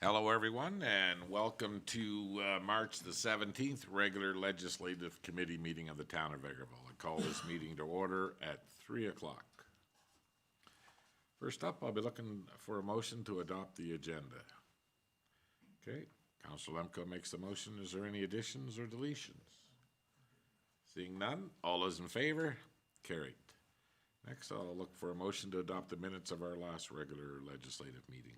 Hello, everyone, and welcome to March the 17th regular Legislative Committee meeting of the Town of Vegreville. I call this meeting to order at 3 o'clock. First up, I'll be looking for a motion to adopt the agenda. Okay, Councilor Lemko makes the motion. Is there any additions or deletions? Seeing none, all those in favor? Carried. Next, I'll look for a motion to adopt the minutes of our last regular legislative meeting.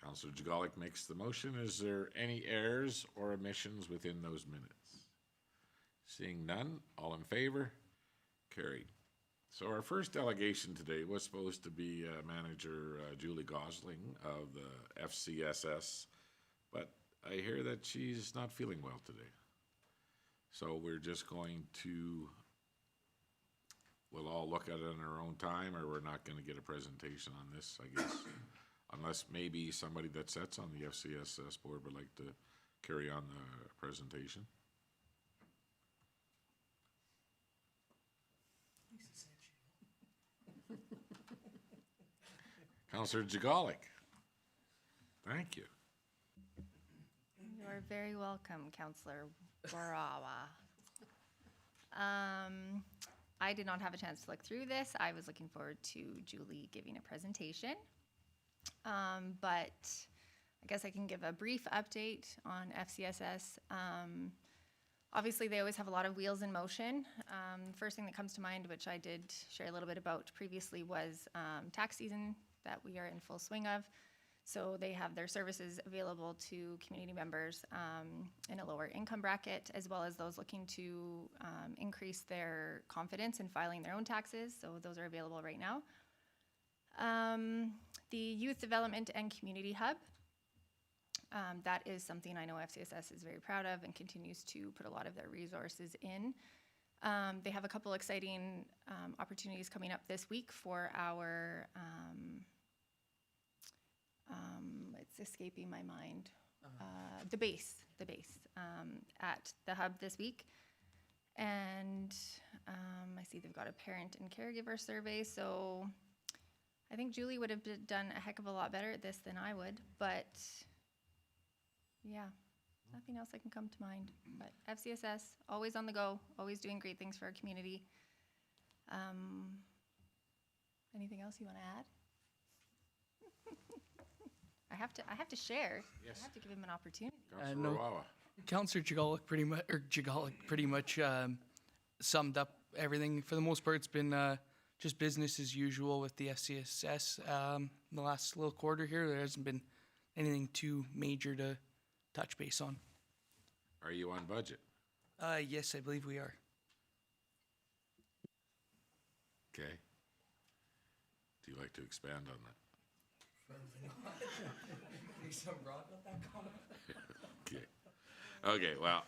Councilor Jagalik makes the motion. Is there any errors or omissions within those minutes? Seeing none, all in favor? Carried. So our first delegation today was supposed to be Manager Julie Gosling of the FCSS, but I hear that she's not feeling well today. So we're just going to, we'll all look at it in our own time, or we're not going to get a presentation on this, I guess. Unless maybe somebody that sits on the FCSS board would like to carry on the presentation. Councillor Jagalik. Thank you. You are very welcome, Councillor Barawa. I did not have a chance to look through this. I was looking forward to Julie giving a presentation. But I guess I can give a brief update on FCSS. Obviously, they always have a lot of wheels in motion. The first thing that comes to mind, which I did share a little bit about previously, was tax season that we are in full swing of. So they have their services available to community members in a lower income bracket, as well as those looking to increase their confidence in filing their own taxes. So those are available right now. The Youth Development and Community Hub, that is something I know FCSS is very proud of and continues to put a lot of their resources in. They have a couple exciting opportunities coming up this week for our, it's escaping my mind, the base at the hub this week. And I see they've got a parent and caregiver survey, so I think Julie would have done a heck of a lot better at this than I would, but yeah, nothing else that can come to mind. But FCSS, always on the go, always doing great things for our community. Anything else you want to add? I have to share. Yes. I have to give him an opportunity. Councillor Rawawa. Councillor Jagalik pretty much summed up everything. For the most part, it's been just business as usual with the FCSS. The last little quarter here, there hasn't been anything too major to touch base on. Are you on budget? Yes, I believe we are. Okay. Do you like to expand on that? Okay. Okay, well,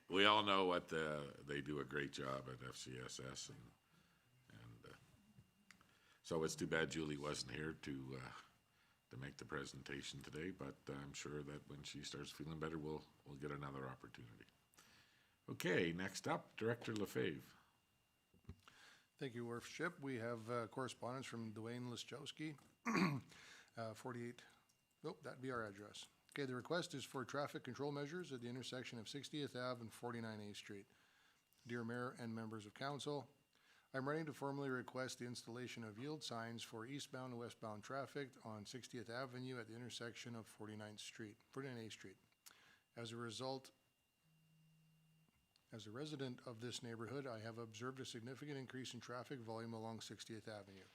we all know what they do a great job at FCSS, and so it's too bad Julie wasn't here to make the presentation today, but I'm sure that when she starts feeling better, we'll get another opportunity. Okay, next up, Director Lefebvre. Thank you, Worship. We have correspondence from Dwayne Liszczowski, 48, that'd be our address. Okay, the request is for traffic control measures at the intersection of 60th Ave and 49A Street. Dear Mayor and members of Council, I'm writing to formally request the installation of yield signs for eastbound and westbound traffic on 60th Avenue at the intersection of 49th Street, 49A Street. As a resident of this neighborhood, I have observed a significant increase in traffic volume along 60th Avenue.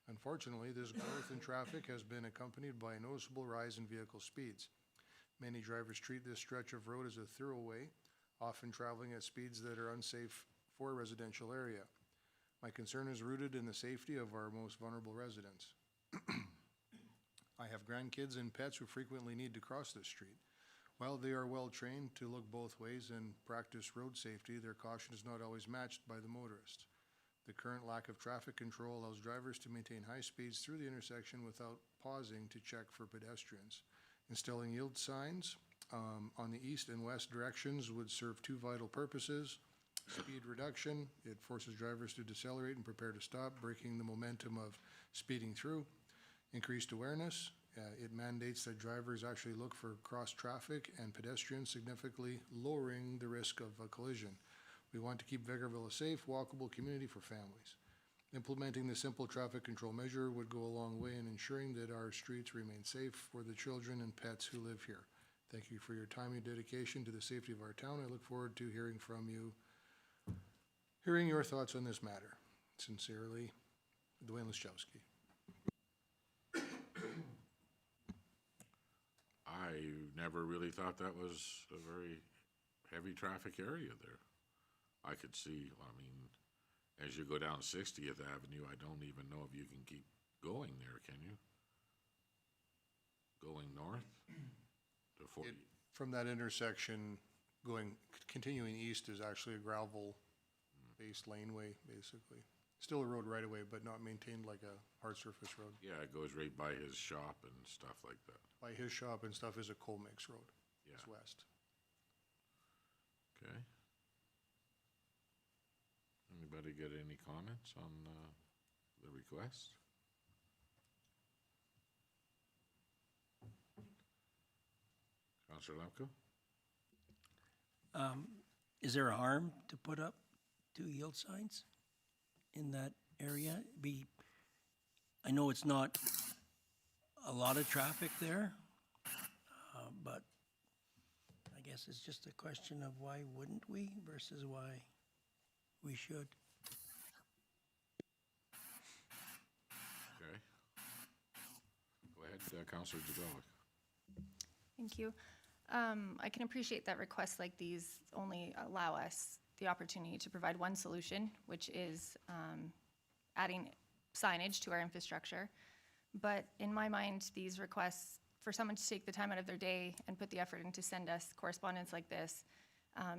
Unfortunately, this growth in traffic has been accompanied by a noticeable rise in vehicle speeds. Many drivers treat this stretch of road as a thoroughway, often traveling at speeds that are unsafe for a residential area. My concern is rooted in the safety of our most vulnerable residents. I have grandkids and pets who frequently need to cross this street. While they are well trained to look both ways and practice road safety, their caution is not always matched by the motorist. The current lack of traffic control allows drivers to maintain high speeds through the intersection without pausing to check for pedestrians. Installing yield signs on the east and west directions would serve two vital purposes. Speed reduction, it forces drivers to decelerate and prepare to stop, breaking the momentum of speeding through. Increased awareness, It mandates that drivers actually look for cross traffic and pedestrians, significantly lowering the risk of a collision. We want to keep Vegreville a safe, walkable community for families. Implementing the simple traffic control measure would go a long way in ensuring that our streets remain safe for the children and pets who live here. Thank you for your time and dedication to the safety of our town. I look forward to hearing from you, hearing your thoughts on this matter. Sincerely, Dwayne Laschowski. I never really thought that was a very heavy traffic area there. I could see, I mean, as you go down 60th Avenue, I don't even know if you can keep going there, can you? Going north to 40? From that intersection, continuing east is actually a gravel-based laneway, basically. Still a road right away, but not maintained like a hard surface road. Yeah, it goes right by his shop and stuff like that. By his shop and stuff is a coal mix road. Yeah. It's west. Okay. Anybody got any comments on the request? Councillor Lemko? Is there a harm to put up 2 yield signs in that area? I know it's not a lot of traffic there, but I guess it's just a question of why wouldn't we versus why we should. Okay. Go ahead, Councillor Jadalik. Thank you. I can appreciate that requests like these only allow us the opportunity to provide one solution, which is adding signage to our infrastructure. But in my mind, these requests for someone to take the time out of their day and put the effort in to send us correspondence like this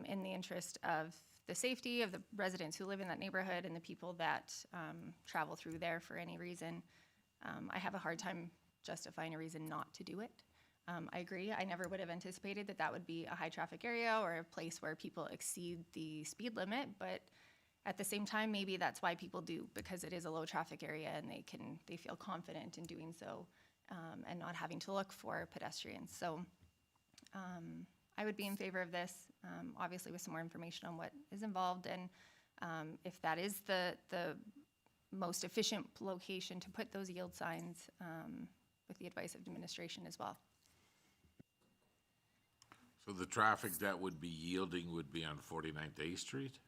in the interest of the safety of the residents who live in that neighborhood and the people that travel through there for any reason, I have a hard time justifying a reason not to do it. I agree. I never would have anticipated that that would be a high traffic area or a place where people exceed the speed limit, but at the same time, maybe that's why people do, because it is a low traffic area and they feel confident in doing so and not having to look for pedestrians. So I would be in favor of this, obviously with some more information on what is involved and if that is the most efficient location to put those yield signs with the advice of administration as well. So the traffic that would be yielding would be on 49th A Street?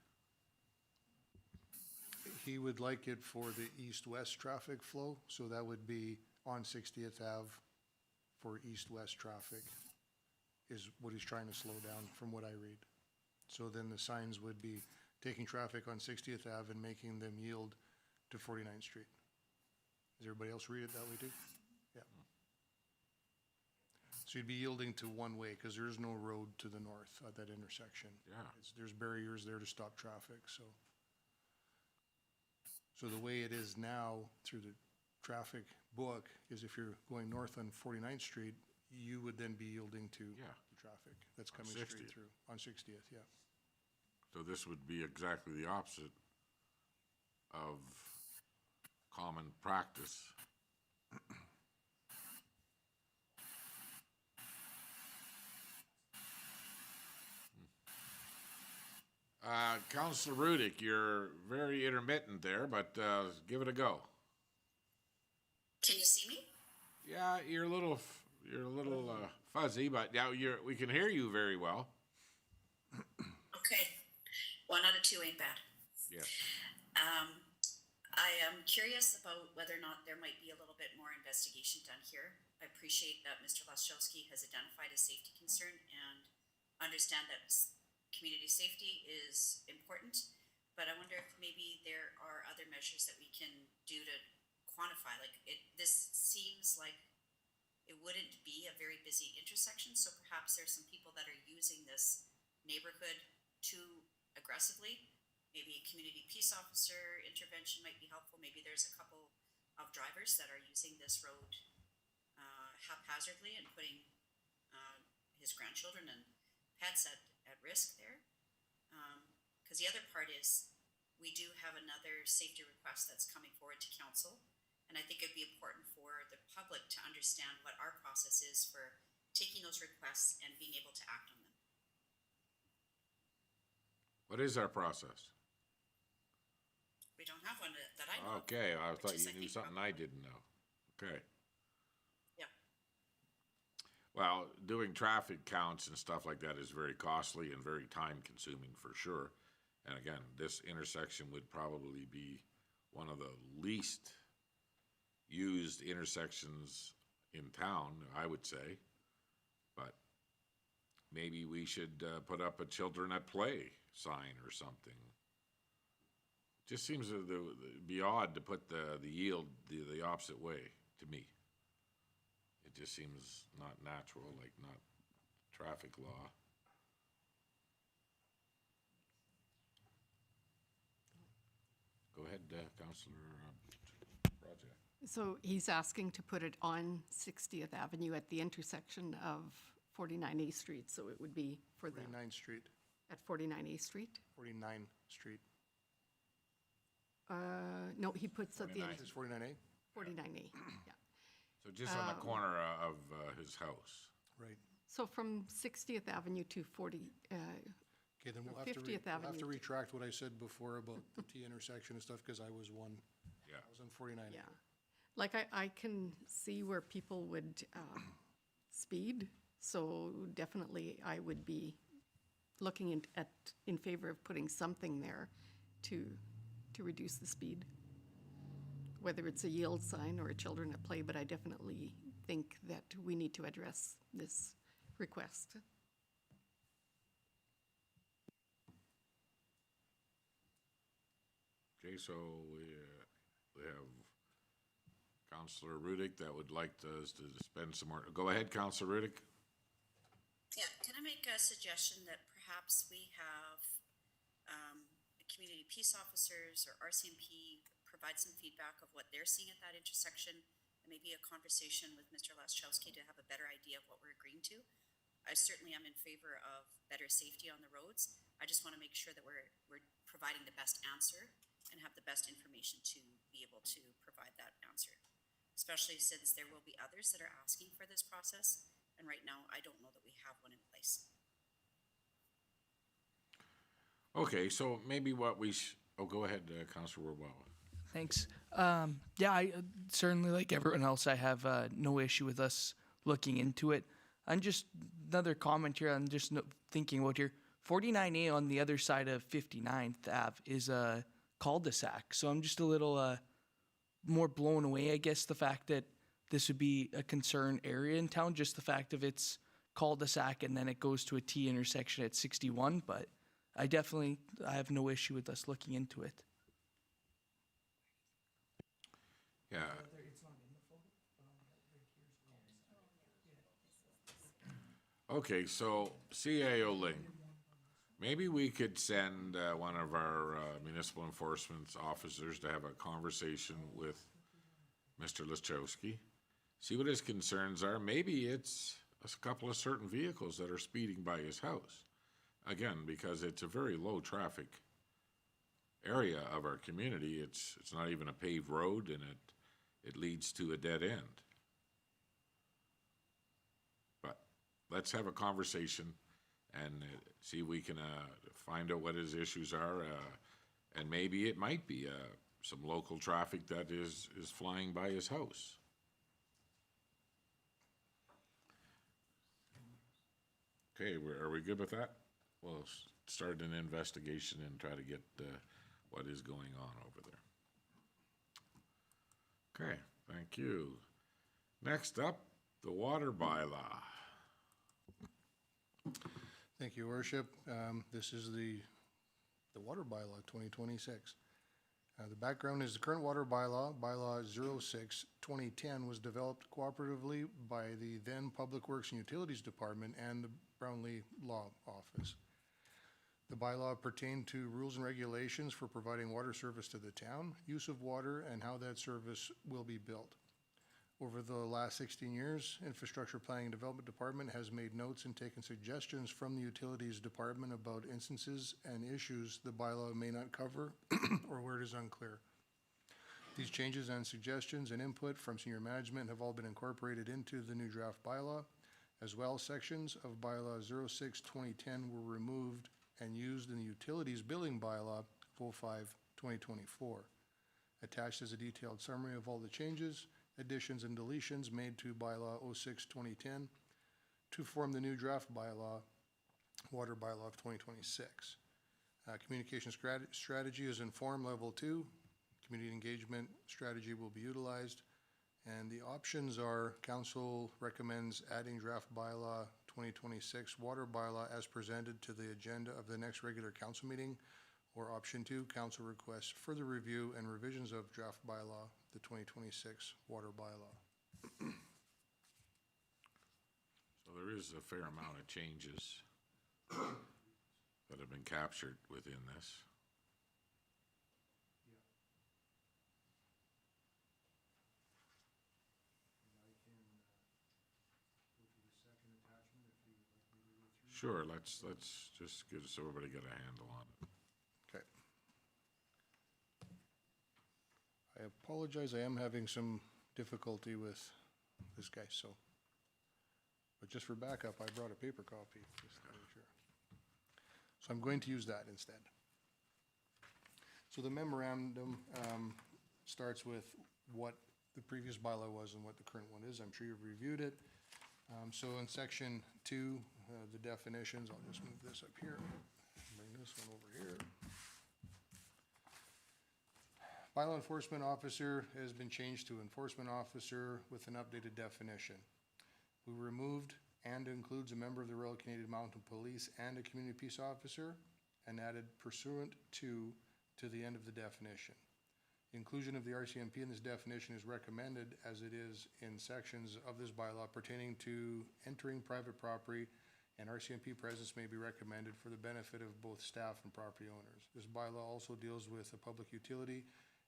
He would like it for the east-west traffic flow, so that would be on 60th Ave for east-west traffic is what he's trying to slow down from what I read. So then the signs would be taking traffic on 60th Ave and making them yield to 49th Street. Does everybody else read it that way too? Yeah. So you'd be yielding to one way because there is no road to the north at that intersection. Yeah. There's barriers there to stop traffic, so. So the way it is now through the traffic book is if you're going north on 49th Street, you would then be yielding to Yeah. the traffic that's On coming 60th. straight through on 60th, yeah. So this would be exactly the opposite of common practice. Councillor Rudick, you're very intermittent there, but give it a go. Can you see me? Yeah, you're a little fuzzy, but yeah, we can hear you very well. Okay. 1 out of 2 ain't bad. Yes. I am curious about whether or not there might be a little bit more investigation done here. I appreciate that Mr. Laschowski has identified a safety concern and understand that community safety is important, but I wonder if maybe there are other measures that we can do to quantify. This seems like it wouldn't be a very busy intersection, so perhaps there's some people that are using this neighborhood too aggressively. Maybe a community peace officer intervention might be helpful. Maybe there's a couple of drivers that are using this road haphazardly and putting his grandchildren and pets at risk there. Because the other part is we do have another safety request that's coming forward to council, And I think it'd be important for the public to understand what our process is for taking those requests and being able to act on them. What is our process? We don't have one that I know of. Okay, I which thought is, you knew think, something I didn't know. Okay. Yeah. Well, doing traffic counts and stuff like that is very costly and very time consuming for sure. And again, this intersection would probably be one of the least used intersections in town, I would say. But maybe we should put up a children at play sign or something. Just seems to be odd to put the yield the opposite way to me. It just seems not natural, like not traffic law. Go ahead, Councillor Project. So he's asking to put it on 60th Avenue at the intersection of 49A Street, so it would be for the, 49th Street, at 49A Street? 49 Street. No, he puts at the, 49. Is 49A? 49A, yeah. So just on the corner of his house. Right. So from 60th Avenue to 40, Okay, then we'll Or have to, 50th we'll have to Avenue. retract what I said before about the T intersection and stuff, because I was one, Yeah. I was on 49A. yeah. Like I can see where people would speed, so definitely I would be looking in favor of putting something there to reduce the speed. Whether it's a yield sign or a children at play, but I definitely think that we need to address this request. Okay, so we have Councillor Rudick that would like us to spend some more. Go ahead, Councillor Rudick. Yeah, can I make a suggestion that perhaps we have community peace officers or RCMP provide some feedback of what they're seeing at that intersection, and maybe a conversation with Mr. Laschowski to have a better idea of what we're agreeing to. I certainly am in favor of better safety on the roads. I just want to make sure that we're providing the best answer and have the best information to be able to provide that answer, especially since there will be others that are asking for this process. And right now, I don't know that we have one in place. Okay, so maybe what we go ahead, Councillor Wawa. Thanks. Yeah, I certainly, like everyone else, I have no issue with us looking into it. And just another comment here, I'm just thinking about here. 49A on the other side of 59th Ave is a cul-de-sac. So I'm just a little more blown away, I guess, the fact that this would be a concern area in town, just the fact of its cul-de-sac and then it goes to a T intersection at 61. But I have no issue with us looking into it. Yeah. Okay, so CAO Ling, maybe we could send one of our municipal enforcement officers to have a conversation with Mr. Laschowski, see what his concerns are. Maybe it's a couple of certain vehicles that are speeding by his house. Again, because it's a very low traffic area of our community. It's not even a paved road, and it leads to a dead end. But let's have a conversation and see if we can find out what his issues are, and maybe it might be some local traffic that is flying by his house. Okay, are we good with that? We'll start an investigation and try to get what is going on over there. Okay, thank you. Next up, the water bylaw. Thank you, Worship. This is the water bylaw 2026. The background is the current water bylaw, bylaw 06-2010, was developed cooperatively by the then Public Works and Utilities Department and the Brownlee Law Office. The bylaw pertained to rules and regulations for providing water service to the town, use of water, and how that service will be built. Over the last 16 years, Infrastructure Planning and Development Department has made notes and taken suggestions from the Utilities Department about instances and issues the bylaw may not cover or where it is unclear. These changes and suggestions and input from senior management have all been incorporated into the new draft bylaw. As well, sections of bylaw 06-2010 were removed and used in the utilities billing bylaw 05-2024. Attached is a detailed summary of all the changes, additions, and deletions made to bylaw 06-2010 to form the new draft bylaw, water bylaw of 2026. Communication strategy is informed level 2. Community engagement strategy will be utilized. And the options are council recommends adding draft bylaw 2026 water bylaw as presented to the agenda of the next regular council meeting. Or option 2, council requests further review and revisions of draft bylaw, the 2026 water bylaw. So there is a fair amount of changes that have been captured within this. Sure, let's just get, so everybody get a handle on it. Okay. I apologize, I am having some difficulty with this guy, so. But just for backup, I brought a paper copy, just to make sure. So I'm going to use that instead. So the memorandum starts with what the previous bylaw was and what the current one is. I'm sure you've reviewed it. So in section 2, the definitions, I'll just move this up here, bring this one over here. Bylaw enforcement officer has been changed to enforcement officer with an updated definition. We removed and includes a member of the Royal Canadian Mounted Police and a community peace officer, and added pursuant to the end of the definition. Inclusion of the RCMP in this definition is recommended as it is in sections of this bylaw pertaining to entering private property, and RCMP presence may be recommended for the benefit of both staff and property owners. This bylaw also deals with a public utility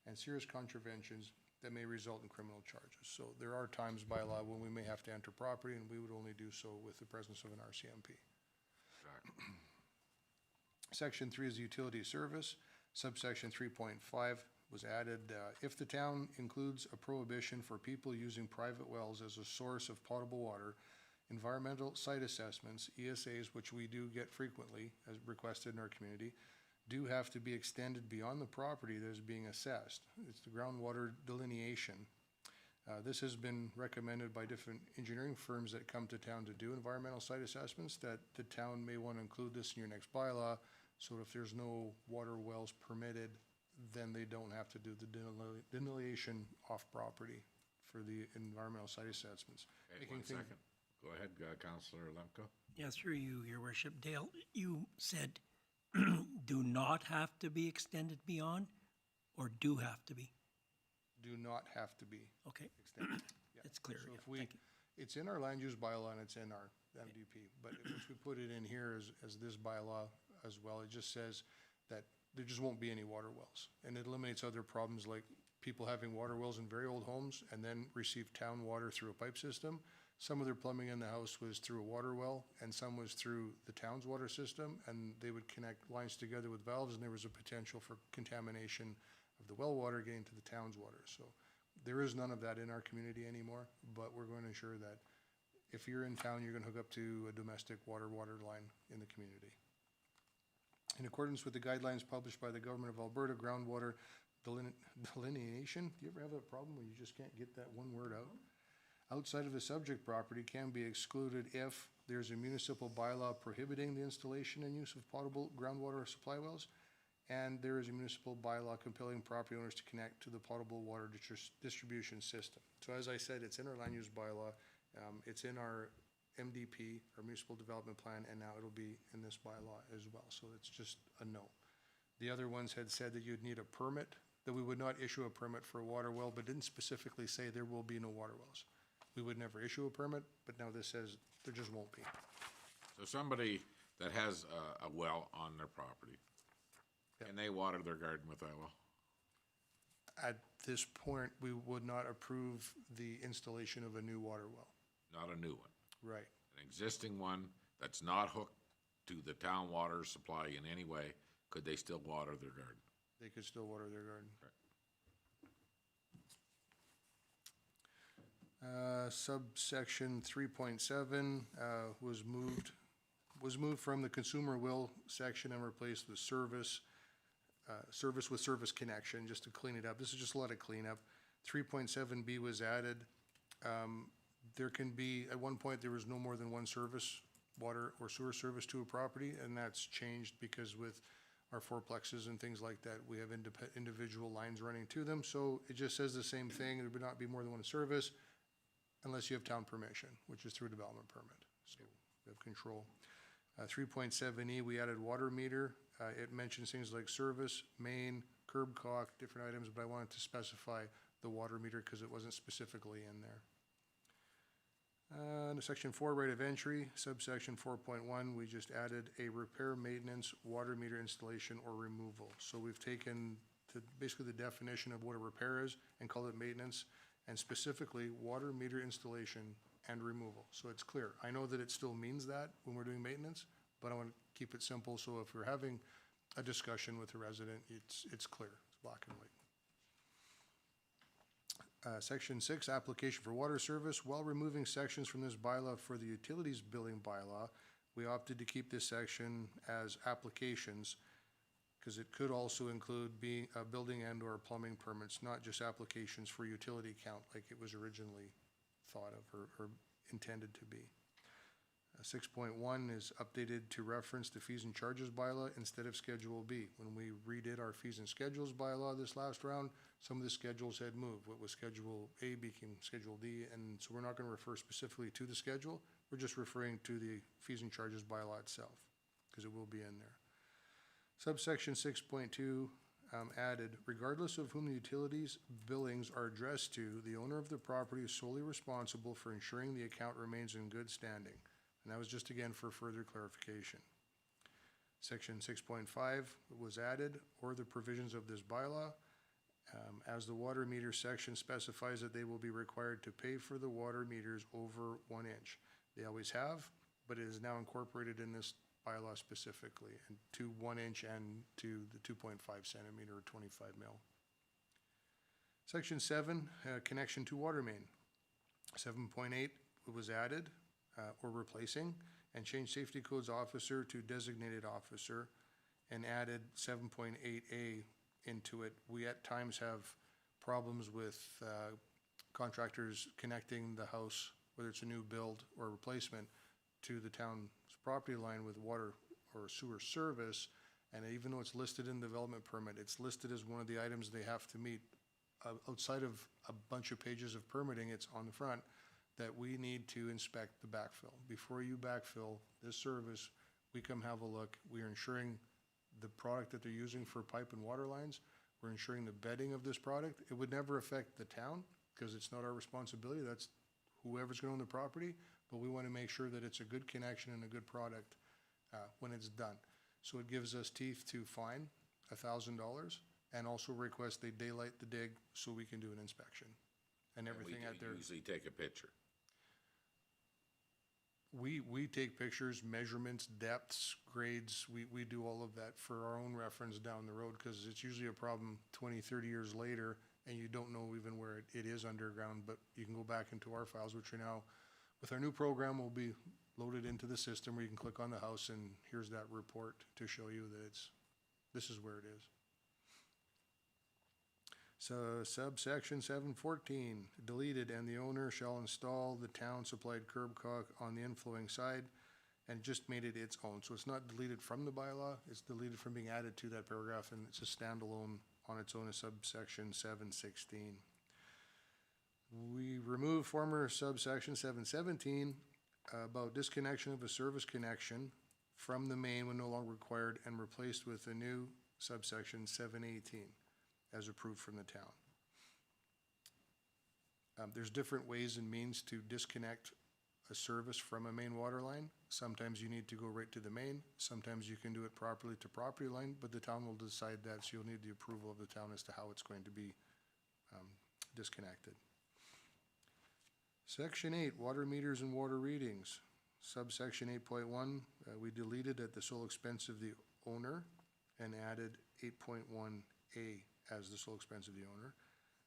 and serious contraventions that may result in criminal charges. So there are times by law when we may have to enter property, and we would only do so with the presence of an RCMP. Section 3 is utility service. Subsection 3.5 was added. If the town includes a prohibition for people using private wells as a source of potable water, environmental site assessments, ESAs, which we do get frequently as requested in our community, do have to be extended beyond the property that is being assessed. It's the groundwater delineation. This has been recommended by different engineering firms that come to town to do environmental site assessments, that the town may want to include this in your next bylaw. So if there's no water wells permitted, then they don't have to do the delineation off property for the environmental site assessments. Okay, 1 second. Go ahead, Councillor Lemko. Yeah, through you, Your Worship. Dale, you said do not have to be extended beyond, or do have to be? Do not have to be Okay, extended. Yeah. it's clear. So yeah, if we, thank you. it's in our land use bylaw and it's in our MDP, but if we put it in here as this bylaw as well, it just says that there just won't be any water wells. And it eliminates other problems like people having water wells in very old homes and then receive town water through a pipe system. Some of their plumbing in the house was through a water well, and some was through the town's water system, and they would connect lines together with valves, and there was a potential for contamination of the well water getting to the town's water. So there is none of that in our community anymore, but we're going to ensure that if you're in town, you're going to hook up to a domestic water line in the community. In accordance with the guidelines published by the Government of Alberta, groundwater delineation, do you ever have that problem where you just can't get that one word out? Outside of the subject property can be excluded if there's a municipal bylaw prohibiting the installation and use of potable groundwater supply wells, and there is a municipal bylaw compelling property owners to connect to the potable water distribution system. So as I said, it's in our land use bylaw, it's in our MDP, our municipal development plan, and now it'll be in this bylaw as well. So it's just a no. The other ones had said that you'd need a permit, that we would not issue a permit for a water well, but didn't specifically say there will be no water wells. We would never issue a permit, but now this says there just won't be. So somebody that has a well on their property, can they water their garden with that well? At this point, we would not approve the installation of a new water well. Not a new one. Right. An existing one that's not hooked to the town water supply in any way, could they still water their garden? They could still water their garden. Subsection 3.7 was moved from the consumer will section and replaced with service with service connection, just to clean it up. This is just a lot of cleanup. 3.7B was added. There can be, at one point, there was no more than one service, water or sewer service to a property, and that's changed because with our fourplexes and things like that, we have individual lines running to them. So it just says the same thing. There would not be more than one service unless you have town permission, which is through a development permit. So we have control. 3.7E, we added water meter. It mentions things like service, main, curb caulk, different items, but I wanted to specify the water meter because it wasn't specifically in there. Under section 4, rate of entry, subsection 4.1, we just added a repair, maintenance, water meter installation or removal. So we've taken basically the definition of what a repair is and called it maintenance, and specifically water meter installation and removal. So it's clear. I know that it still means that when we're doing maintenance, but I want to keep it simple, so if we're having a discussion with a resident, it's clear, it's black and white. Section 6, application for water service. While removing sections from this bylaw for the utilities billing bylaw, we opted to keep this section as applications because it could also include being building and or plumbing permits, not just applications for utility count like it was originally thought of or intended to be. 6.1 is updated to reference the fees and charges bylaw instead of Schedule B. When we redid our fees and schedules bylaw this last round, some of the schedules had moved. What was Schedule A became Schedule D, and so we're not going to refer specifically to the schedule. We're just referring to the fees and charges bylaw itself, because it will be in there. Subsection 6.2 added, regardless of whom the utilities billings are addressed to, the owner of the property is solely responsible for ensuring the account remains in good standing. And that was just again for further clarification. Section 6.5 was added, or the provisions of this bylaw, as the water meter section specifies that they will be required to pay for the water meters over 1 inch. They always have, but it is now incorporated in this bylaw specifically, and to 1 inch and to the 2.5 centimeter or 25 mil. Section 7, connection to water main. 7.8 was added, or replacing, and changed safety codes officer to designated officer, and added 7.8A into it. We at times have problems with contractors connecting the house, whether it's a new build or replacement, to the town's property line with water or sewer service, and even though it's listed in the development permit, it's listed as one of the items they have to meet. Outside of a bunch of pages of permitting, it's on the front that we need to inspect the backfill. Before you backfill this service, we come have a look. We are ensuring the product that they're using for pipe and water lines, we're ensuring the bedding of this product. It would never affect the town because it's not our responsibility. That's whoever's going to own the property, but we want to make sure that it's a good connection and a good product when it's done. So it gives us teeth to fine $1,000 and also request they daylight the dig so we can do an inspection and everything out there. We usually take a picture. We take pictures, measurements, depths, grades. We do all of that for our own reference down the road because it's usually a problem 20, 30 years later and you don't know even where it is underground, but you can go back into our files, which are now, with our new program, will be loaded into the system where you can click on the house and here's that report to show you that this is where it is. So subsection 7.14, deleted, and the owner shall install the town supplied curb caulk on the inflowing side, and just made it its own. So it's not deleted from the bylaw, it's deleted from being added to that paragraph, and it's a standalone on its own as subsection 7.16. We remove former subsection 7.17 about disconnection of a service connection from the main when no longer required, and replaced with a new subsection 7.18. as approved from the town. There's different ways and means to disconnect a service from a main water line. Sometimes you need to go right to the main. Sometimes you can do it properly to property line, but the town will decide that, so you'll need the approval of the town as to how it's going to be disconnected. Section 8, water meters and water readings. Subsection 8.1, we deleted at the sole expense of the owner and added 8.1A as the sole expense of the owner.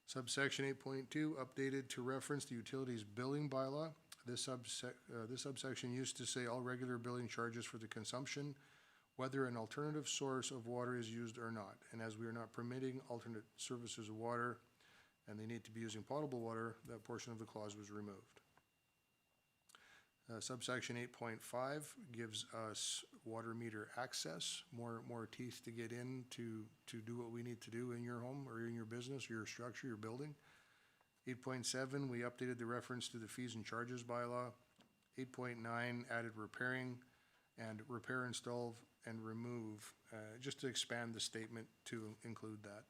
Subsection 8.2, updated to reference the utilities billing bylaw. This subsection used to say all regular billing charges for the consumption, whether an alternative source of water is used or not. And as we are not permitting alternate services of water, and they need to be using potable water, that portion of the clause was removed. Subsection 8.5 gives us water meter access, more teeth to get in to do what we need to do in your home or in your business, your structure, your building. 8.7, we updated the reference to the fees and charges bylaw. 8.9 added repairing and repair, install, and remove, just to expand the statement to include that.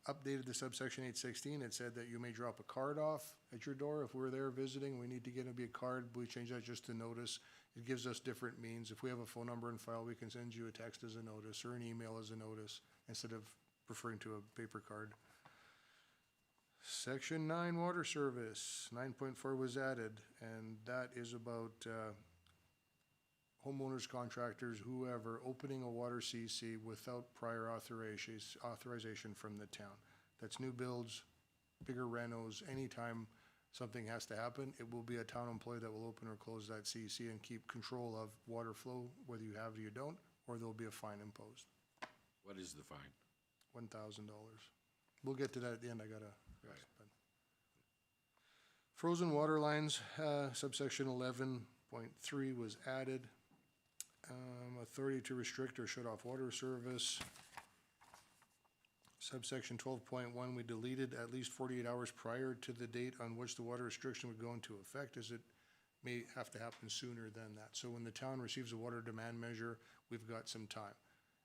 Updated the subsection 8.16, it said that you may drop a card off at your door. If we're there visiting, we need to get a card, we change that just to notice. It gives us different means. If we have a phone number and file, we can send you a text as a notice or an email as a notice instead of referring to a paper card. Section 9, water service, 9.4 was added, and that is about homeowners, contractors, whoever, opening a water CC without prior authorization from the town. That's new builds, bigger renos, anytime something has to happen, it will be a town employee that will open or close that CC and keep control of water flow, whether you have it or you don't, or there'll be a fine imposed, What is the fine? $1,000. We'll get to that at the end, I gotta. Right. Frozen water lines, subsection 11.3 was added. Authority to restrict or shut off water service. Subsection 12.1, we deleted at least 48 hours prior to the date on which the water restriction would go into effect, as it may have to happen sooner than that. So when the town receives a water demand measure, we've got some time.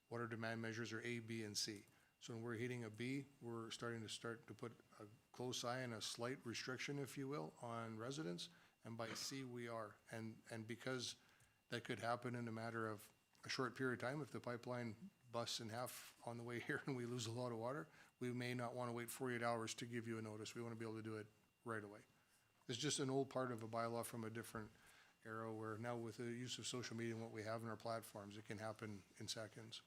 Water demand measures are A, B, and C. So when we're hitting a B, we're starting to put a close eye and a slight restriction, if you will, on residents. And by C, we are. And because that could happen in a matter of a short period of time, if the pipeline busts in half on the way here and we lose a lot of water, we may not want to wait 48 hours to give you a notice. We want to be able to do it right away. It's just an old part of a bylaw from a different era where now with the use of social media and what we have in our platforms, it can happen in seconds.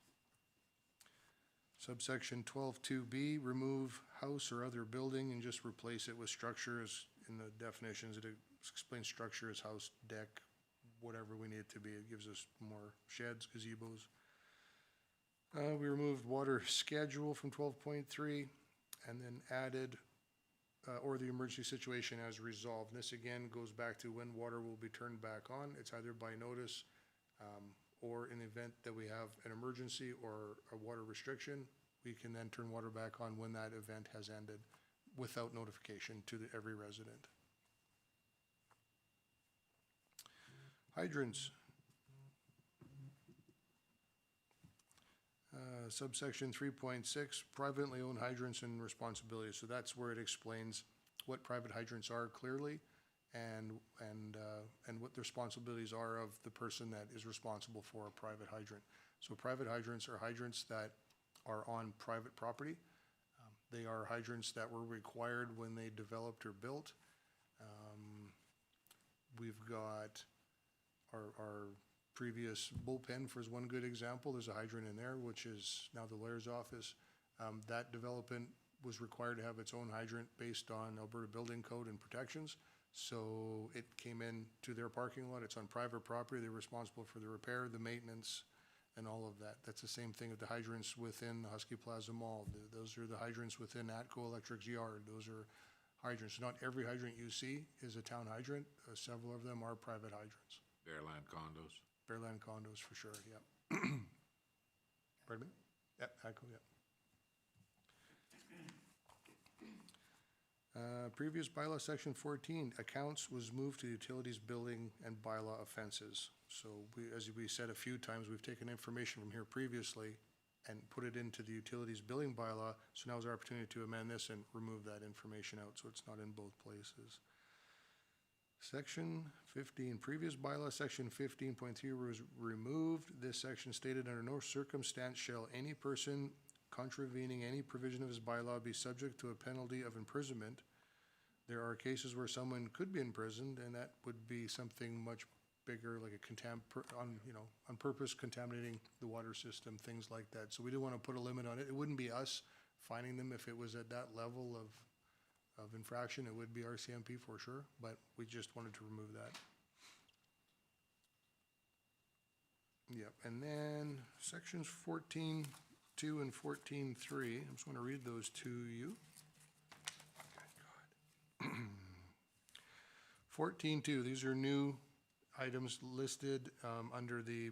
Subsection 12.2b, remove house or other building and just replace it with structure as in the definitions. It explains structure as house, deck, whatever we need it to be. It gives us more sheds, gazebos. We removed water schedule from 12.3 and then added or the emergency situation as resolved. And this again goes back to when water will be turned back on. It's either by notice or in the event that we have an emergency or a water restriction, we can then turn water back on when that event has ended without notification to every resident. Hydrants. Subsection 3.6, privately owned hydrants and responsibilities. So that's where it explains what private hydrants are clearly and what the responsibilities are of the person that is responsible for a private hydrant. So private hydrants are hydrants that are on private property. They are hydrants that were required when they developed or built. We've got our previous bullpen for one good example. There's a hydrant in there, which is now the lawyer's office. That development was required to have its own hydrant based on Alberta Building Code and protections. So it came in to their parking lot. It's on private property. They're responsible for the repair, the maintenance, and all of that. That's the same thing with the hydrants within the Husky Plaza Mall. Those are the hydrants within ATCO Electric's yard. Those are hydrants. Not every hydrant you see is a town hydrant. Several of them are private hydrants. Bearland condos. Bearland condos for sure, yep. Pardon me? Yep, ATCO, yep. Previous bylaw section 14, accounts was moved to utilities billing and bylaw offenses. So as we said a few times, we've taken information from here previously and put it into the utilities billing bylaw. So now is our opportunity to amend this and remove that information out so it's not in both places. Section 15, previous bylaw section 15.3 was removed. This section stated under no circumstance shall any person contravening any provision of his bylaw be subject to a penalty of imprisonment. There are cases where someone could be imprisoned, and that would be something much bigger, like on purpose contaminating the water system, things like that. So we do want to put a limit on it. It wouldn't be us finding them. If it was at that level of infraction, it would be RCMP for sure, but we just wanted to remove that. Yep, and then sections 14.2 and 14.3, I'm just going to read those to you. 14.2, these are new items listed under the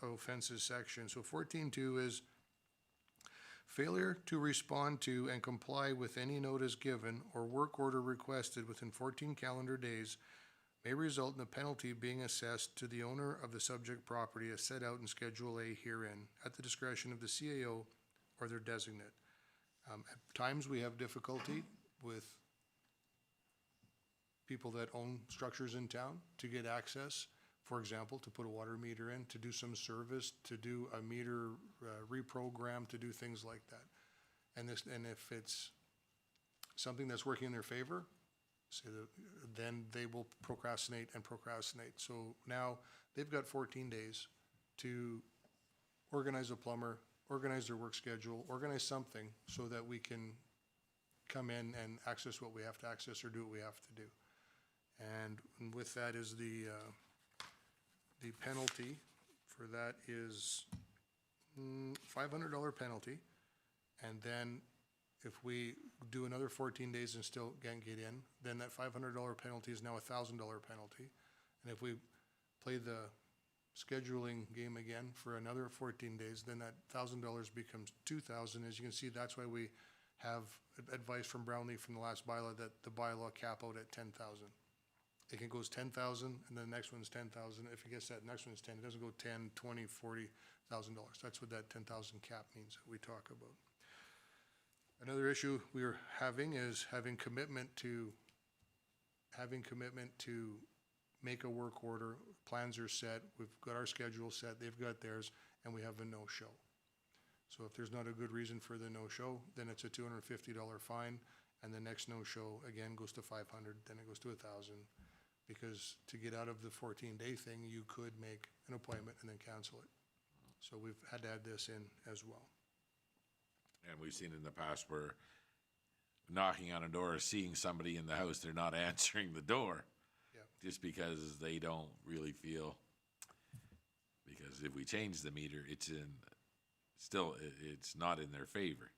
offenses section. So 14.2 is failure to respond to and comply with any notice given or work order requested within 14 calendar days may result in a penalty being assessed to the owner of the subject property as set out in Schedule A herein, at the discretion of the CAO or their designate. At times, we have difficulty with people that own structures in town to get access, for example, to put a water meter in, to do some service, to do a meter reprogram, to do things like that. And if it's something that's working in their favor, then they will procrastinate and procrastinate. So now they've got 14 days to organize a plumber, organize their work schedule, organize something so that we can come in and access what we have to access or do what we have to do. And with that is the penalty for that is $500 penalty. And then if we do another 14 days and still can't get in, then that $500 penalty is now a $1,000 penalty. And if we play the scheduling game again for another 14 days, then that $1,000 becomes $2,000. As you can see, that's why we have advice from Brownlee from the last bylaw that the bylaw cap out at 10,000. It can goes 10,000 and then the next one's 10,000. If it gets that next one's 10, it doesn't go 10, 20, $40,000. That's what that 10,000 cap means that we talk about. Another issue we're having is having commitment to make a work order. Plans are set, we've got our schedule set, they've got theirs, and we have a no-show. So if there's not a good reason for the no-show, then it's a $250 fine, and the next no-show again goes to 500, then it goes to 1,000. Because to get out of the 14-day thing, you could make an appointment and then cancel it. So we've had to add this in as well. And we've seen in the past where knocking on a door, seeing somebody in the house, they're not answering the door. Yeah. Just because they don't really feel, because if we change the meter, it's not in their favor.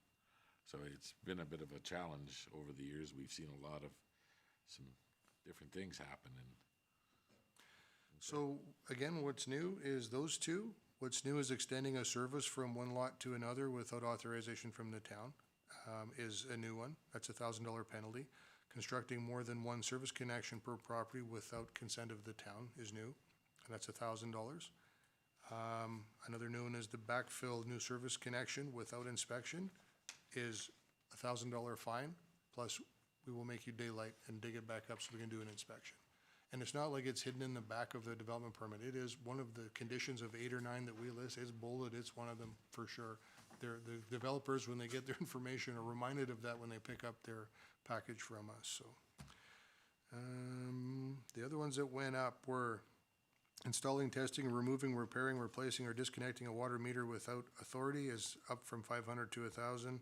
So it's been a bit of a challenge over the years. We've seen a lot of some different things happen. So again, what's new is those two. What's new is extending a service from one lot to another without authorization from the town is a new one. That's a $1,000 penalty. Constructing more than one service connection per property without consent of the town is new, and that's $1,000. Another new one is the backfill new service connection without inspection is a $1,000 fine, plus we will make you daylight and dig it back up so we can do an inspection. And it's not like it's hidden in the back of the development permit. It is one of the conditions of 8 or 9 that we list. It's bolded, it's one of them for sure. The developers, when they get their information, are reminded of that when they pick up their package from us, so. The other ones that went up were installing, testing, removing, repairing, replacing, or disconnecting a water meter without authority is up from 500 to 1,000.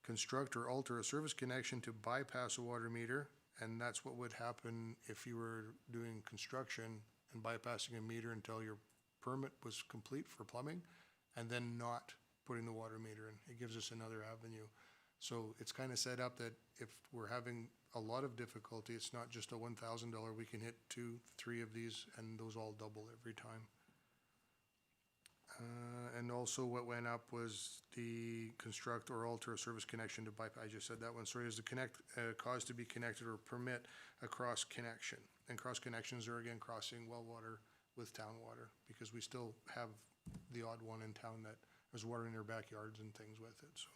Construct or alter a service connection to bypass a water meter, and that's what would happen if you were doing construction and bypassing a meter until your permit was complete for plumbing, and then not putting the water meter in. It gives us another avenue. So it's kind of set up that if we're having a lot of difficulty, it's not just a $1,000, we can hit 2, 3 of these, and those all double every time. And also what went up was the construct or alter a service connection to bypass. I just said that one. Sorry, is the cause to be connected or permit a cross connection. And cross connections are again crossing well water with town water, because we still have the odd one in town that has water in their backyards and things with it. So,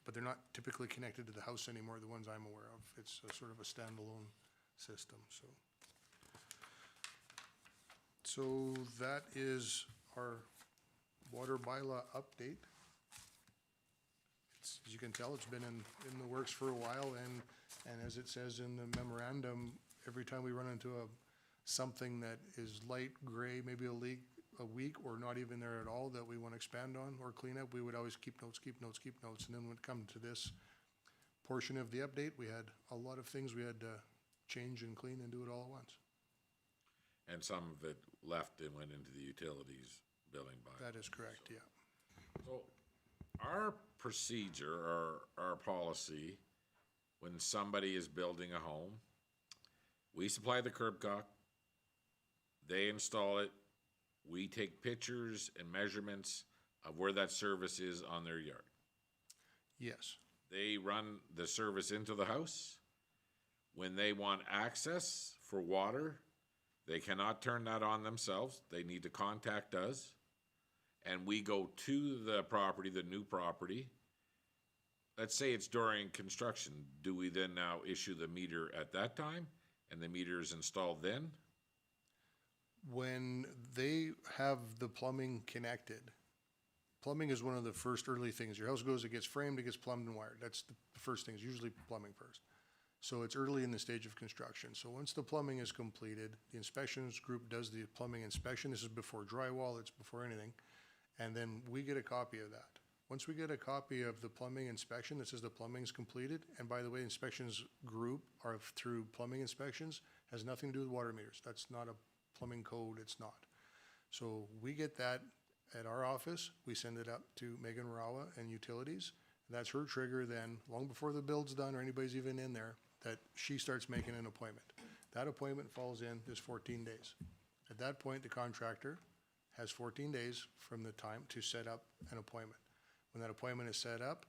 but they're not typically connected to the house anymore, the ones I'm aware of. It's a sort of a standalone system. So that is our water bylaw update. As you can tell, it's been in the works for a while, and as it says in the memorandum, every time we run into something that is light gray, maybe a leak a week or not even there at all that we want to expand on or clean up, we would always keep notes. And then when it come to this portion of the update, we had a lot of things we had to change and clean and do it all at once. And some of it left and went into the utilities billing by. That is correct, yeah. So our procedure or our policy, when somebody is building a home, we supply the curb caulk, they install it, we take pictures and measurements of where that service is on their yard. Yes, They run the service into the house. When they want access for water, they cannot turn that on themselves. They need to contact us. And we go to the property, the new property. Let's say it's during construction. Do we then now issue the meter at that time? And the meter is installed then? when they have the plumbing connected, plumbing is one of the first early things. Your house goes, it gets framed, it gets plumbed and wired. That's the first thing, is usually plumbing first. So it's early in the stage of construction. So once the plumbing is completed, the inspections group does the plumbing inspection. This is before drywall, it's before anything. And then we get a copy of that. Once we get a copy of the plumbing inspection that says the plumbing's completed, and by the way, inspections group are through plumbing inspections, has nothing to do with water meters. That's not a plumbing code, it's not. So we get that at our office, we send it up to Megan Rawa and Utilities. That's her trigger then, long before the build's done or anybody's even in there, that she starts making an appointment. That appointment falls in this 14 days. At that point, the contractor has 14 days from the time to set up an appointment. When that appointment is set up,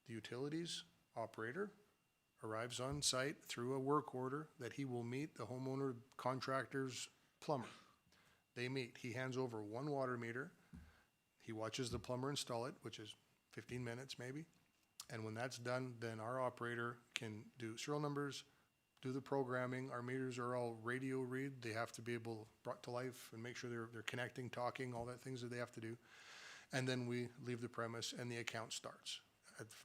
the utilities operator arrives on site through a work order that he will meet the homeowner contractor's plumber. They meet. He hands over one water meter. He watches the plumber install it, which is 15 minutes maybe. And when that's done, then our operator can do serial numbers, do the programming. Our meters are all radio read. They have to be able, brought to life, and make sure they're connecting, talking, all that things that they have to do. And then we leave the premise and the account starts.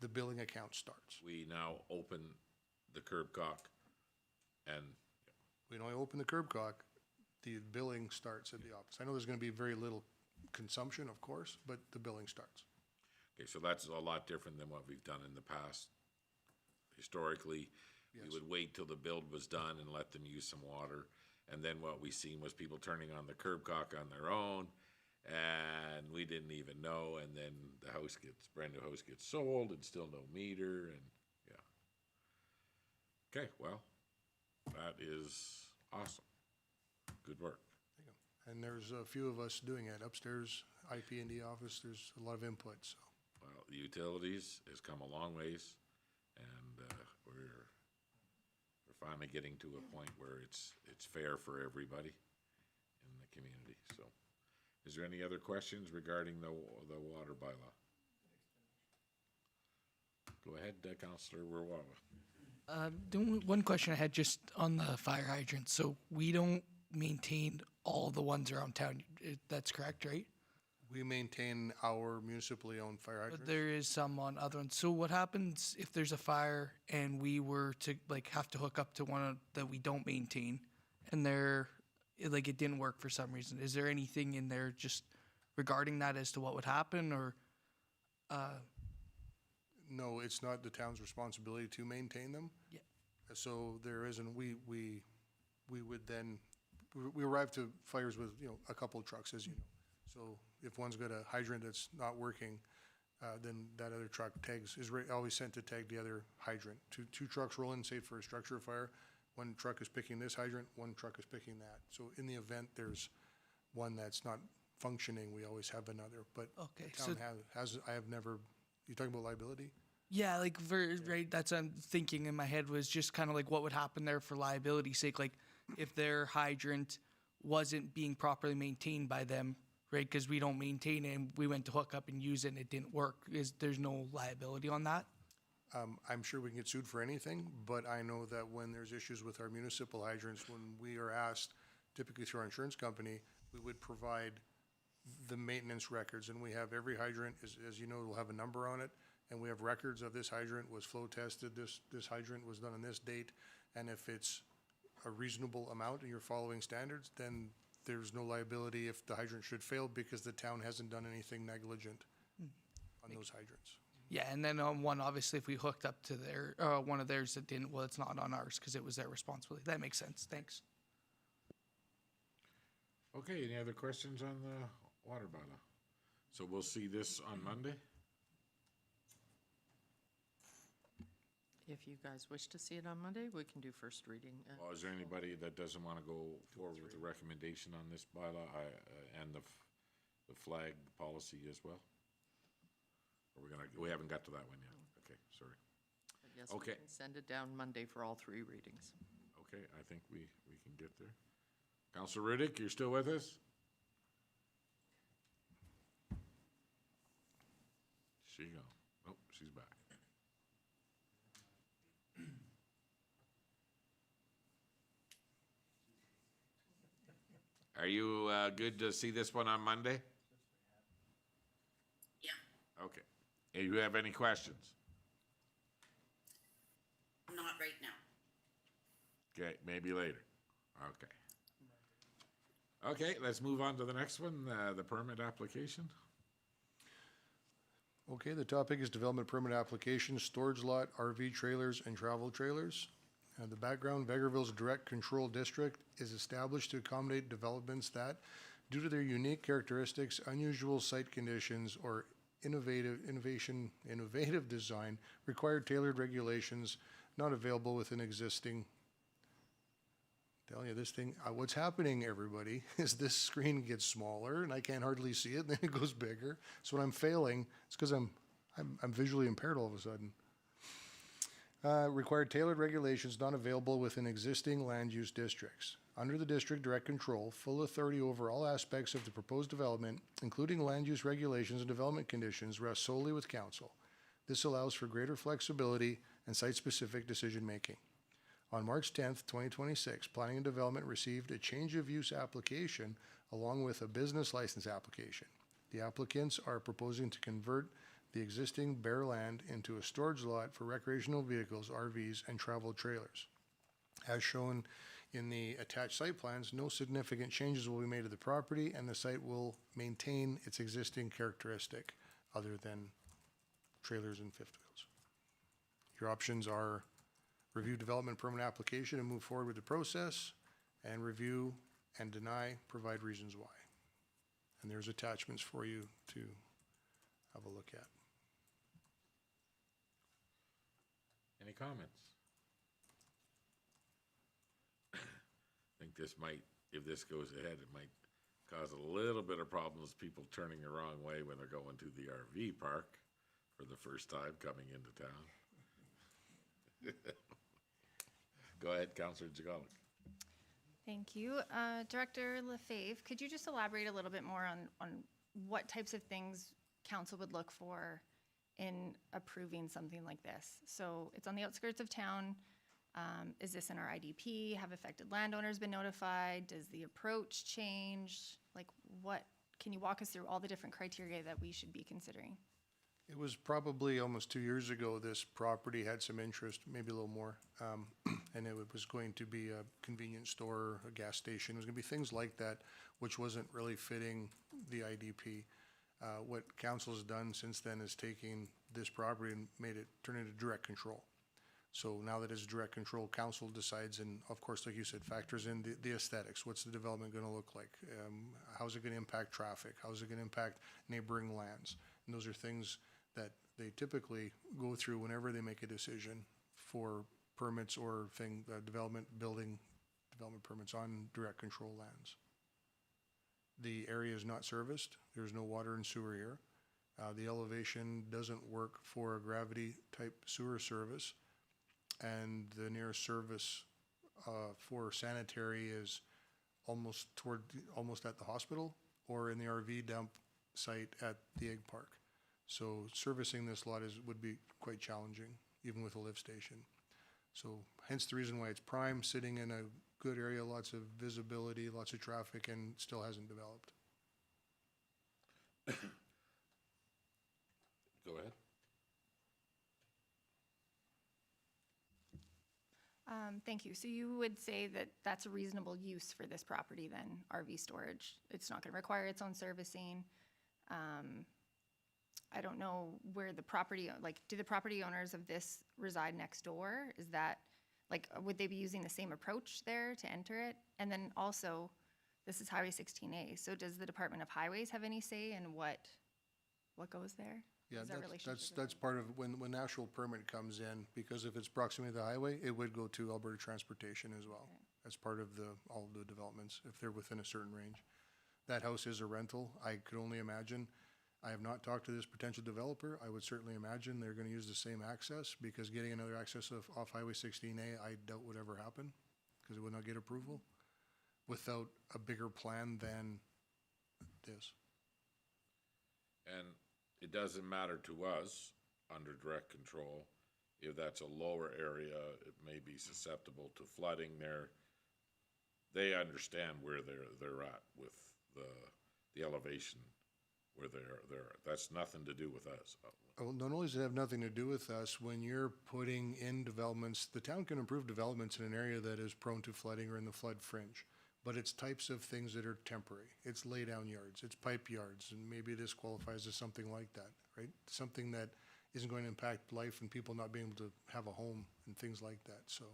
The billing account starts. We now open the curb caulk and We don't open the curb caulk, the billing starts at the office. I know there's gonna be very little consumption, of course, but the billing starts. okay, so that's a lot different than what we've done in the past. Historically, we Yes. would wait till the build was done and let them use some water. And then what we seen was people turning on the curb caulk on their own, and we didn't even know, and then the house gets, brand new house gets sold and still no meter, and, yeah. Okay, well, that is awesome. Good work. And there's a few of us doing it. Upstairs, IP&D office, there's a lot of input, so. Well, the utilities has come a long ways, and we're finally getting to a point where it's fair for everybody in the community, so. Is there any other questions regarding the water bylaw? Go ahead, Councillor Werwawa. One question I had just on the fire hydrants. So we don't maintain all the ones around town. That's correct, right? We maintain our municipally owned fire But hydrants. there is some on other ones. So what happens if there's a fire and we were to like have to hook up to one that we don't maintain, and it didn't work for some reason? Is there anything in there just regarding that as to what would happen, or? No, it's not the town's responsibility to maintain them. Yeah. So there isn't, we would then, we arrive to fires with, a couple of trucks, as you know. So if one's got a hydrant that's not working, then that other truck is always sent to tag the other hydrant. Two trucks roll in, say for a structure fire, one truck is picking this hydrant, one truck is picking that. So in the event there's one that's not functioning, we always have another, but Okay, the town I have never, you talking about liability? Yeah, right. That's what I'm thinking in my head, was just kind of like what would happen there for liability's sake. Like if their hydrant wasn't being properly maintained by them, right? Because we don't maintain it, and we went to hook up and use it and it didn't work. There's no liability on that? I'm sure we can get sued for anything, but I know that when there's issues with our municipal hydrants, when we are asked, typically through our insurance company, we would provide the maintenance records, and we have every hydrant, as you know, will have a number on it, and we have records of this hydrant was flow tested, this hydrant was done on this date, and if it's a reasonable amount and you're following standards, then there's no liability if the hydrant should fail because the town hasn't done anything negligent on those hydrants. Yeah, and then one, obviously, if we hooked up to their, one of theirs that didn't, well, it's not on ours because it was their responsibility. That makes sense. Thanks. Okay, any other questions on the water bylaw? So we'll see this on Monday? If you guys wish to see it on Monday, we can do first reading. Or is there anybody that doesn't want to go forward with the recommendation on this bylaw, and the flag policy as well? Or we haven't got to that one yet. Okay, sorry. But yes, we Okay. can send it down Monday for all 3 readings. Okay, I think we can get there. Counselor Riddick, you're still with us? She gone. Oh, she's back. Are you good to see this one on Monday? Yeah, Okay. Do you have any questions? not right now. Okay, maybe later. Okay. Okay, let's move on to the next one, the permit application. Okay, the topic is development permit application, storage lot, RV trailers, and travel trailers. The background, Vegreville's direct control district is established to accommodate developments that, due to their unique characteristics, unusual site conditions, or innovative design, require tailored regulations not available within existing. Tell you this thing, what's happening, everybody, is this screen gets smaller and I can't hardly see it, and then it goes bigger. So when I'm failing, it's because I'm visually impaired all of a sudden. Require tailored regulations not available within existing land use districts. Under the district direct control, full authority over all aspects of the proposed development, including land use regulations and development conditions, rests solely with council. This allows for greater flexibility and site-specific decision-making. On March 10th, 2026, Planning and Development received a change of use application along with a business license application. The applicants are proposing to convert the existing bare land into a storage lot for recreational vehicles, RVs, and travel trailers. As shown in the attached site plans, no significant changes will be made to the property, and the site will maintain its existing characteristic other than trailers and fifth wheels. Your options are review development permit application and move forward with the process, and review and deny, provide reasons why. And there's attachments for you to have a look at. Any comments? I think this might, if this goes ahead, it might cause a little bit of problems, people turning the wrong way when they're going to the RV park for the first time coming into town. Go ahead, Councillor Jagalik. Thank you. Director Lefebvre, could you just elaborate a little bit more on what types of things council would look for in approving something like this? So it's on the outskirts of town. Is this in our IDP? Have affected landowners been notified? Does the approach change? Like what, can you walk us through all the different criteria that we should be considering? It was probably almost 2 years ago, this property had some interest, maybe a little more. And it was going to be a convenience store, a gas station. It was gonna be things like that, which wasn't really fitting the IDP. What council's done since then is taking this property and turn it into direct control. So now that it's direct control, council decides, and of course, like you said, factors in the aesthetics. What's the development gonna look like? How's it gonna impact traffic? How's it gonna impact neighboring lands? And those are things that they typically go through whenever they make a decision for permits or development permits on direct control lands. The area is not serviced. There's no water and sewer here. The elevation doesn't work for a gravity type sewer service. And the nearest service for sanitary is almost at the hospital or in the RV dump site at the egg park. So servicing this lot would be quite challenging, even with a lift station. So hence the reason why it's prime, sitting in a good area, lots of visibility, lots of traffic, and still hasn't developed. Go ahead. Thank you. So you would say that that's a reasonable use for this property then, RV storage? It's not going to require its own servicing. I don't know where the property, like, do the property owners of this reside next door? Is that, like, would they be using the same approach there to enter it? And then also, this is Highway 16A, so does the Department of Highways have any say in what goes there? Yeah, Is that relationship that's part of, when the actual permit comes in, because if it's proximity to the highway, it would go to Alberta Transportation as well. As part of all the developments, if they're within a certain range. That house is a rental, I could only imagine. I have not talked to this potential developer, I would certainly imagine they're gonna use the same access, because getting another access off Highway 16A, I doubt would ever happen, because it would not get approval without a bigger plan than this. And it doesn't matter to us, under direct control, if that's a lower area, it may be susceptible to flooding there. They understand where they're at with the elevation, where they're, that's nothing to do with us. Oh, not only does it have nothing to do with us, when you're putting in developments, the town can approve developments in an area that is prone to flooding or in the flood fringe. But it's types of things that are temporary. It's lay-down yards, it's pipe yards, and maybe this qualifies as something like that, right? Something that isn't going to impact life and people not being able to have a home and things like that. So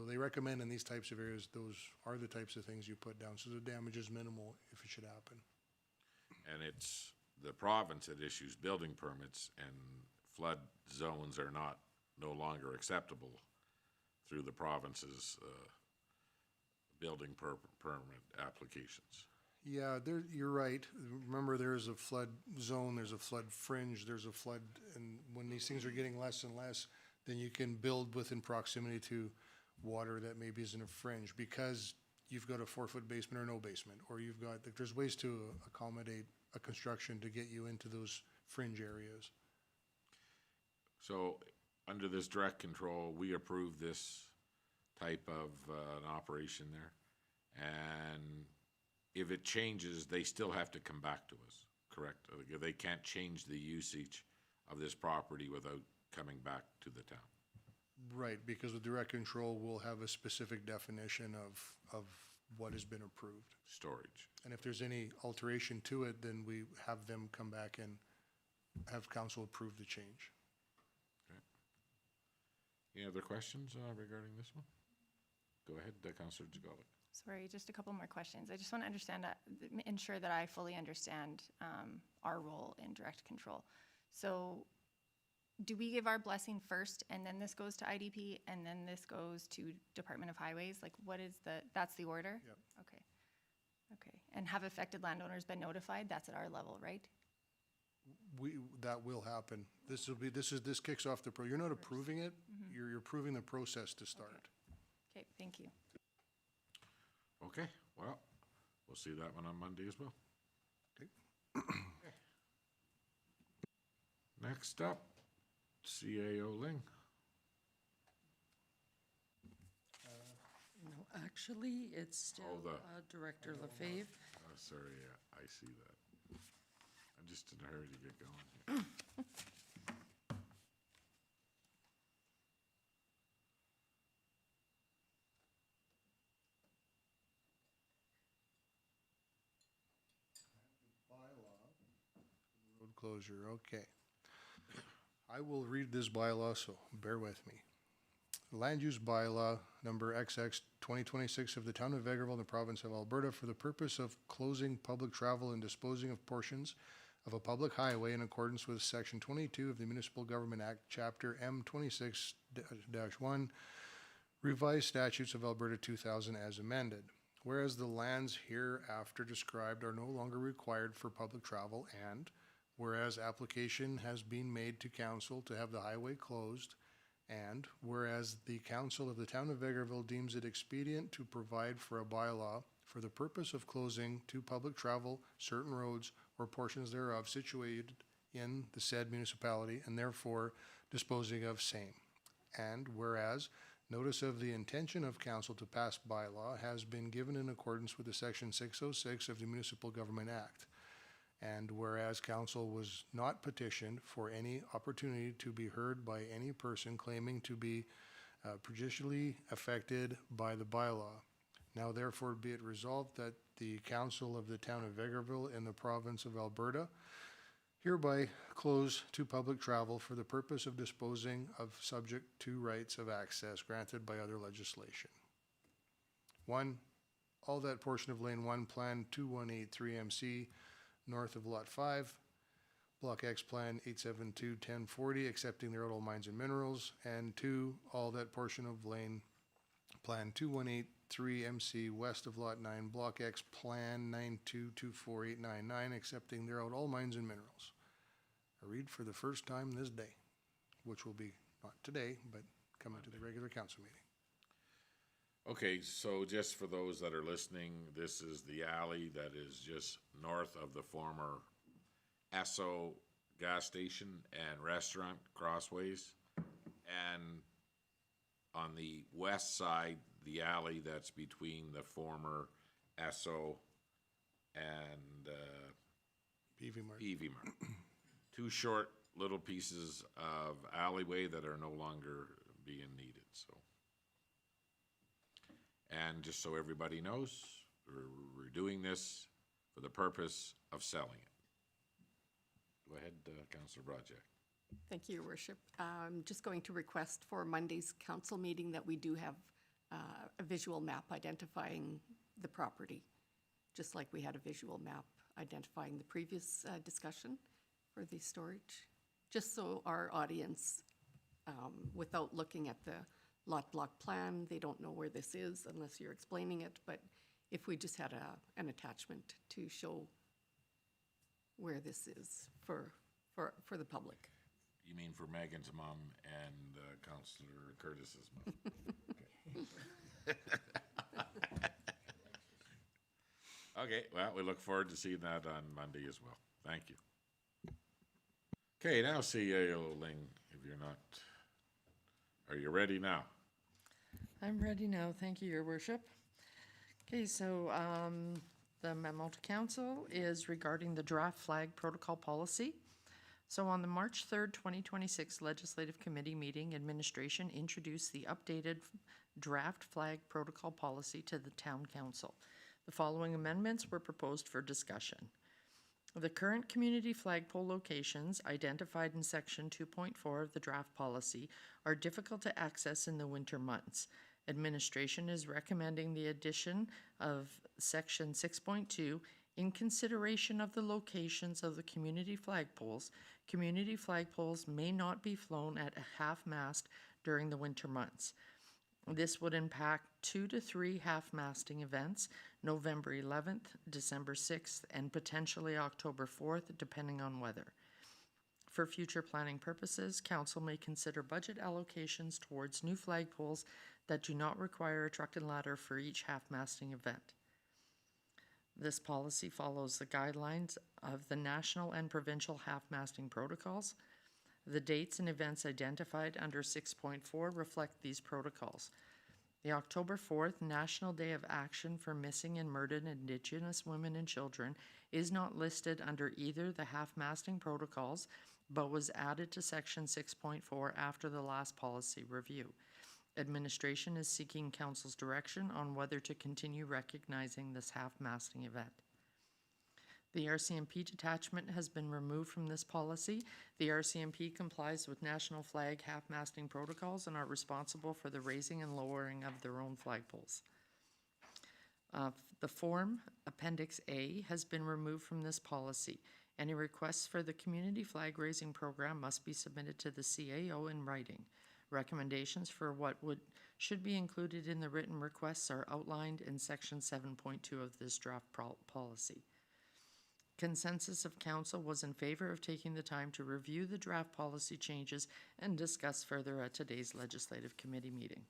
they recommend in these types of areas, those are the types of things you put down, so the damage is minimal if it should happen. And it's the province that issues building permits, and flood zones are no longer acceptable through the province's building permit applications. Yeah, you're right. Remember, there's a flood zone, there's a flood fringe, there's a flood, and when these things are getting less and less, then you can build within proximity to water that maybe isn't a fringe, because you've got a 4-foot basement or no basement, or you've got, like, there's ways to accommodate a construction to get you into those fringe areas. So, under this direct control, we approve this type of an operation there, and if it changes, they still have to come back to us, correct? They can't change the usage of this property without coming back to the town. Right, because with direct control, we'll have a specific definition of what has been approved. Storage. And if there's any alteration to it, then we have them come back and have council approve the change. Okay. Any other questions regarding this one? Go ahead, Councillor Jagalik. Sorry, just a couple more questions. I just want to understand, ensure that I fully understand our role in direct control. So do we give our blessing first and then this goes to IDP and then this goes to Department of Highways? Like, what is that's the order? Yep. Okay. Okay. And have affected landowners been notified? That's at our level, right? That will happen. This kicks off you're not approving it, you're approving the process to start. Okay, thank you. Okay, well, we'll see that one on Monday as well. Okay. Next up, CAO Ling. No, actually, it's still Director LaFave. Sorry, yeah, I see that. I'm just in a hurry to get going here. Road closure, okay. I will read this bylaw, so bear with me. Land use bylaw number XX 2026 of the town of Vegreville in the province of Alberta for the purpose of closing public travel and disposing of portions of a public highway in accordance with section 22 of the Municipal Government Act, chapter M26-1, revised statutes of Alberta 2000 as amended. Whereas the lands hereafter described are no longer required for public travel, and whereas application has been made to council to have the highway closed, and whereas the council of the town of Vegreville deems it expedient to provide for a bylaw for the purpose of closing to public travel certain roads or portions thereof situated in the said municipality, and therefore disposing of same. And whereas notice of the intention of council to pass bylaw has been given in accordance with the section 606 of the Municipal Government Act. And whereas council was not petitioned for any opportunity to be heard by any person claiming to be prejudicially affected by the bylaw. Now therefore be it resolved that the Council of the Town of Vegreville in the Province of Alberta hereby close to public travel for the purpose of disposing of subject to rights of access granted by other legislation. 1. All that portion of Lane 1, Plan 2183 MC, north of Lot 5, Block X Plan 872-1040, accepting the all mines and minerals, and 2, all that portion of Lane Plan 2183 MC, west of Lot 9, Block X Plan 9224899, accepting thereof all mines and minerals. I read for the first time this day, which will be not today, but coming to the regular council meeting. Okay, so just for those that are listening, this is the alley that is just north of the former Esso gas station and restaurant crossways. And on the west side, the alley that's between the former Esso and PV Mart. PV Mart. Two short little pieces of alleyway that are no longer being needed, so. And just so everybody knows, we're doing this for the purpose of selling it. Go ahead, Councillor Brajak. Thank you, Your Worship. I'm just going to request for Monday's council meeting that we do have a visual map identifying the property, just like we had a visual map identifying the previous discussion for the storage, just so our audience, without looking at the lot block plan, they don't know where this is unless you're explaining it, but if we just had an attachment to show where this is for the public. You mean for Megan's mom and Councillor Curtis's mom? Okay, well, we look forward to seeing that on Monday as well. Thank you. Okay, now CAO Ling, if you're not, are you ready now? I'm ready now, thank you, Your Worship. Okay, so the memo to council is regarding the draft flag protocol policy. So on the March 3rd, 2026 Legislative Committee meeting, administration introduced the updated draft flag protocol policy to the Town Council. The following amendments were proposed for discussion. The current community flagpole locations identified in Section 2.4 of the draft policy are difficult to access in the winter months. Administration is recommending the addition of Section 6.2 in consideration of the locations of the community flagpoles. Community flagpoles may not be flown at a half-mast during the winter months. This would impact 2 to 3 half-masting events, November 11th, December 6th, and potentially October 4th, depending on weather. For future planning purposes, council may consider budget allocations towards new flagpoles that do not require a truck and ladder for each half-masting event. This policy follows the guidelines of the national and provincial half-masting protocols. The dates and events identified under 6.4 reflect these protocols. The October 4th National Day of Action for Missing and Murdered Indigenous Women and Children is not listed under either the half-masting protocols, but was added to Section 6.4 after the last policy review. Administration is seeking council's direction on whether to continue recognizing this half-masting event. The RCMP detachment has been removed from this policy. The RCMP complies with national flag half-masting protocols and are responsible for the raising and lowering of their own flagpoles. The form, Appendix A, has been removed from this policy. Any requests for the community flag raising program must be submitted to the CAO in writing. Recommendations for what should be included in the written requests are outlined in Section 7.2 of this draft policy. Consensus of council was in favor of taking the time to review the draft policy changes and discuss further at today's legislative committee meeting.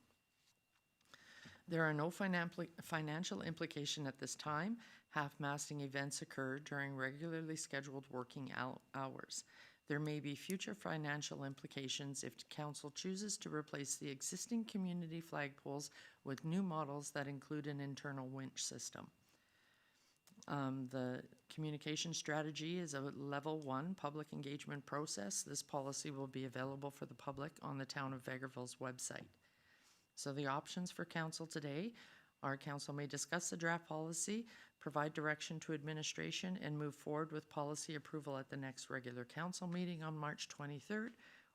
There are no financial implications at this time. Half-masting events occur during regularly scheduled working hours. There may be future financial implications if council chooses to replace the existing community flagpoles with new models that include an internal winch system. The communication strategy is a level 1 public engagement process. This policy will be available for the public on the Town of Vegreville's website. So the options for council today are council may discuss the draft policy, provide direction to administration, and move forward with policy approval at the next regular council meeting on March 23rd,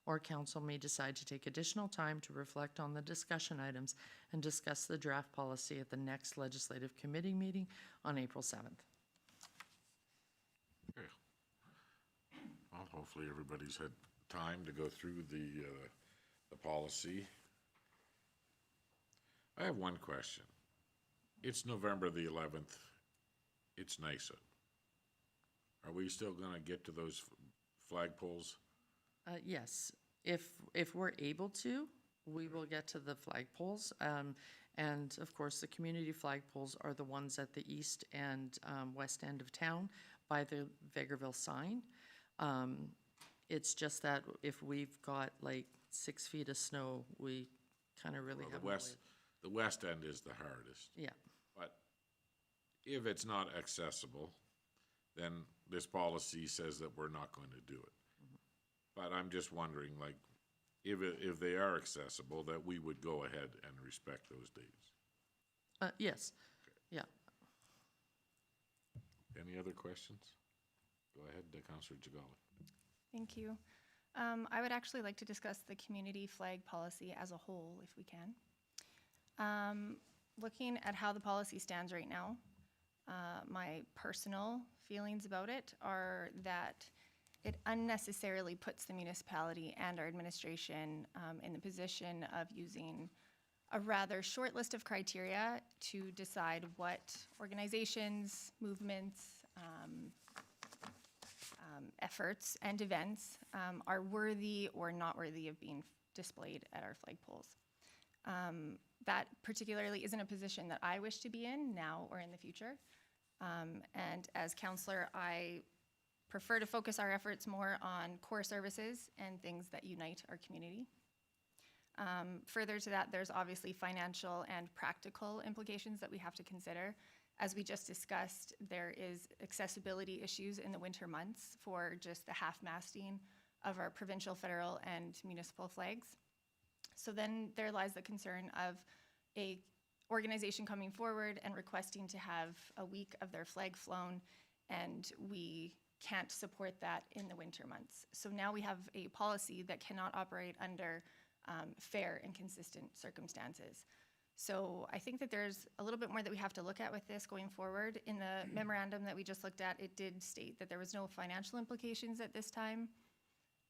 or council may decide to take additional time to reflect on the discussion items and discuss the draft policy at the next legislative committee meeting on April 7th. Okay. Well, hopefully everybody's had time to go through the policy. I have one question. It's November the 11th. It's nice out. Are we still gonna get to those flagpoles? Yes, if we're able to, we will get to the flagpoles. And of course, the community flagpoles are the ones at the east and west end of town by the Vegreville sign. It's just that if we've got like 6 feet of snow, we kind of really Well, have. the west end is the hardest. Yeah, But if it's not accessible, then this policy says that we're not going to do it. But I'm just wondering, like, if they are accessible, that we would go ahead and respect those dates. yes, yeah. Any other questions? Go ahead, Councillor Jagali. Thank you. I would actually like to discuss the community flag policy as a whole, if we can. Looking at how the policy stands right now, my personal feelings about it are that it unnecessarily puts the municipality and our administration in the position of using a rather short list of criteria to decide what organizations, movements, efforts, and events are worthy or not worthy of being displayed at our flagpoles. That particularly isn't a position that I wish to be in now or in the future. And as councillor, I prefer to focus our efforts more on core services and things that unite our community. Further to that, there's obviously financial and practical implications that we have to consider. As we just discussed, there is accessibility issues in the winter months for just the half-masting of our provincial, federal, and municipal flags. So then there lies the concern of a organization coming forward and requesting to have a week of their flag flown, and we can't support that in the winter months. So now we have a policy that cannot operate under fair and consistent circumstances. So I think that there's a little bit more that we have to look at with this going forward. In the memorandum that we just looked at, it did state that there was no financial implications at this time.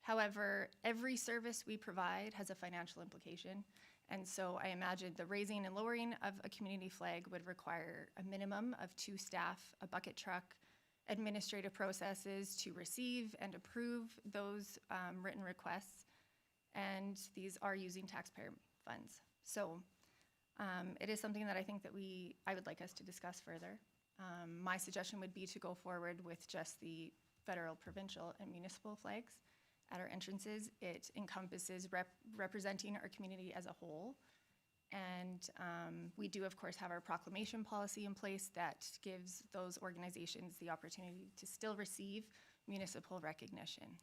However, every service we provide has a financial implication. And so I imagine the raising and lowering of a community flag would require a minimum of 2 staff, a bucket truck, administrative processes to receive and approve those written requests. And these are using taxpayer funds. So it is something that I think that I would like us to discuss further. My suggestion would be to go forward with just the federal, provincial, and municipal flags at our entrances. It encompasses representing our community as a whole. And we do, of course, have our proclamation policy in place that gives those organizations the opportunity to still receive municipal recognition.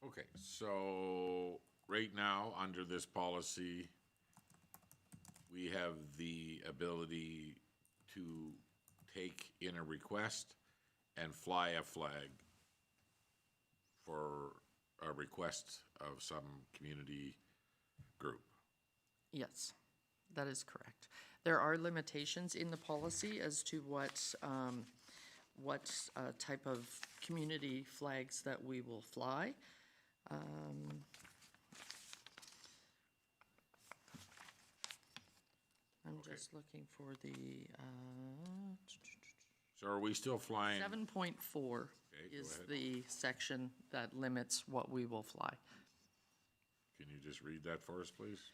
Okay, so right now, under this policy, we have the ability to take in a request and fly a flag for a request of some community group. Yes, that is correct. There are limitations in the policy as to what type of community flags that we will fly. I'm just looking for the So are we still flying? 7.4 go is ahead. the section that limits what we will fly. Can you just read that for us, please?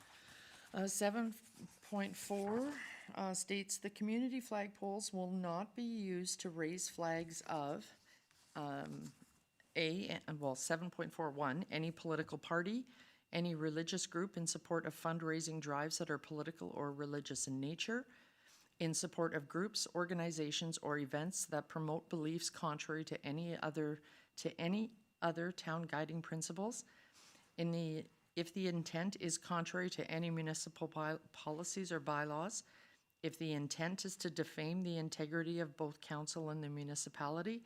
7.4 states the community flagpoles will not be used to raise flags of 7.41, any political party, any religious group in support of fundraising drives that are political or religious in nature, in support of groups, organizations, or events that promote beliefs contrary to any other town guiding principles, in the if the intent is contrary to any municipal policies or bylaws, if the intent is to defame the integrity of both council and the municipality,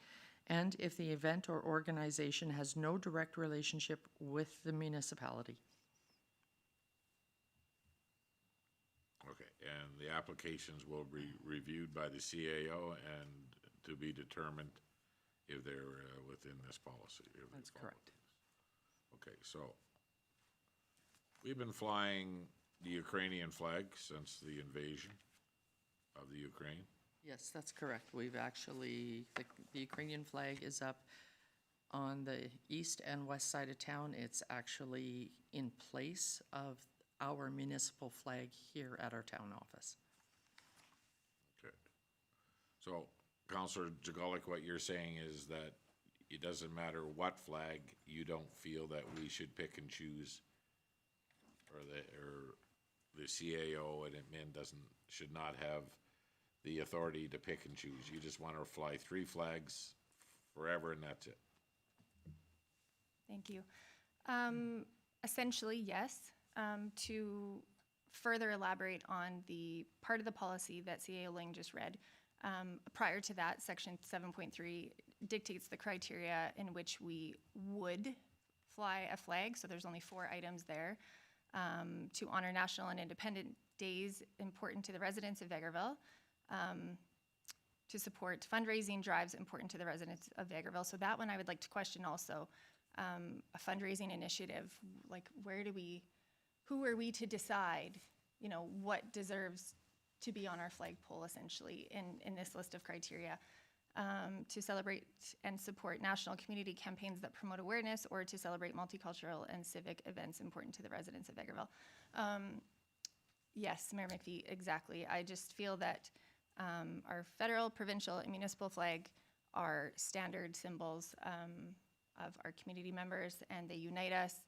and if the event or organization has no direct relationship with the municipality. Okay, and the applications will be reviewed by the CAO and to be determined if they're within this policy. if they That's follow correct. this. Okay, so we've been flying the Ukrainian flag since the invasion of the Ukraine. Yes, that's correct. We've actually, the Ukrainian flag is up on the east and west side of town. It's actually in place of our municipal flag here at our town office. Okay. So, Councillor Jagalik, what you're saying is that it doesn't matter what flag, you don't feel that we should pick and choose, or the CAO and admin should not have the authority to pick and choose. You just want to fly 3 flags forever and that's it. Thank you. Essentially, yes. To further elaborate on the part of the policy that CAO Lang just read, prior to that, Section 7.3 dictates the criteria in which we would fly a flag. So there's only 4 items there. To honor national and independent days important to the residents of Vegreville. To support fundraising drives important to the residents of Vegreville. So that one I would like to question also. A fundraising initiative, like who are we to decide, what deserves to be on our flagpole essentially in this list of criteria? To celebrate and support national community campaigns that promote awareness or to celebrate multicultural and civic events important to the residents of Vegreville. Yes, Mayor McPhee, exactly. I just feel that our federal, provincial, and municipal flag are standard symbols of our community members, and they unite us.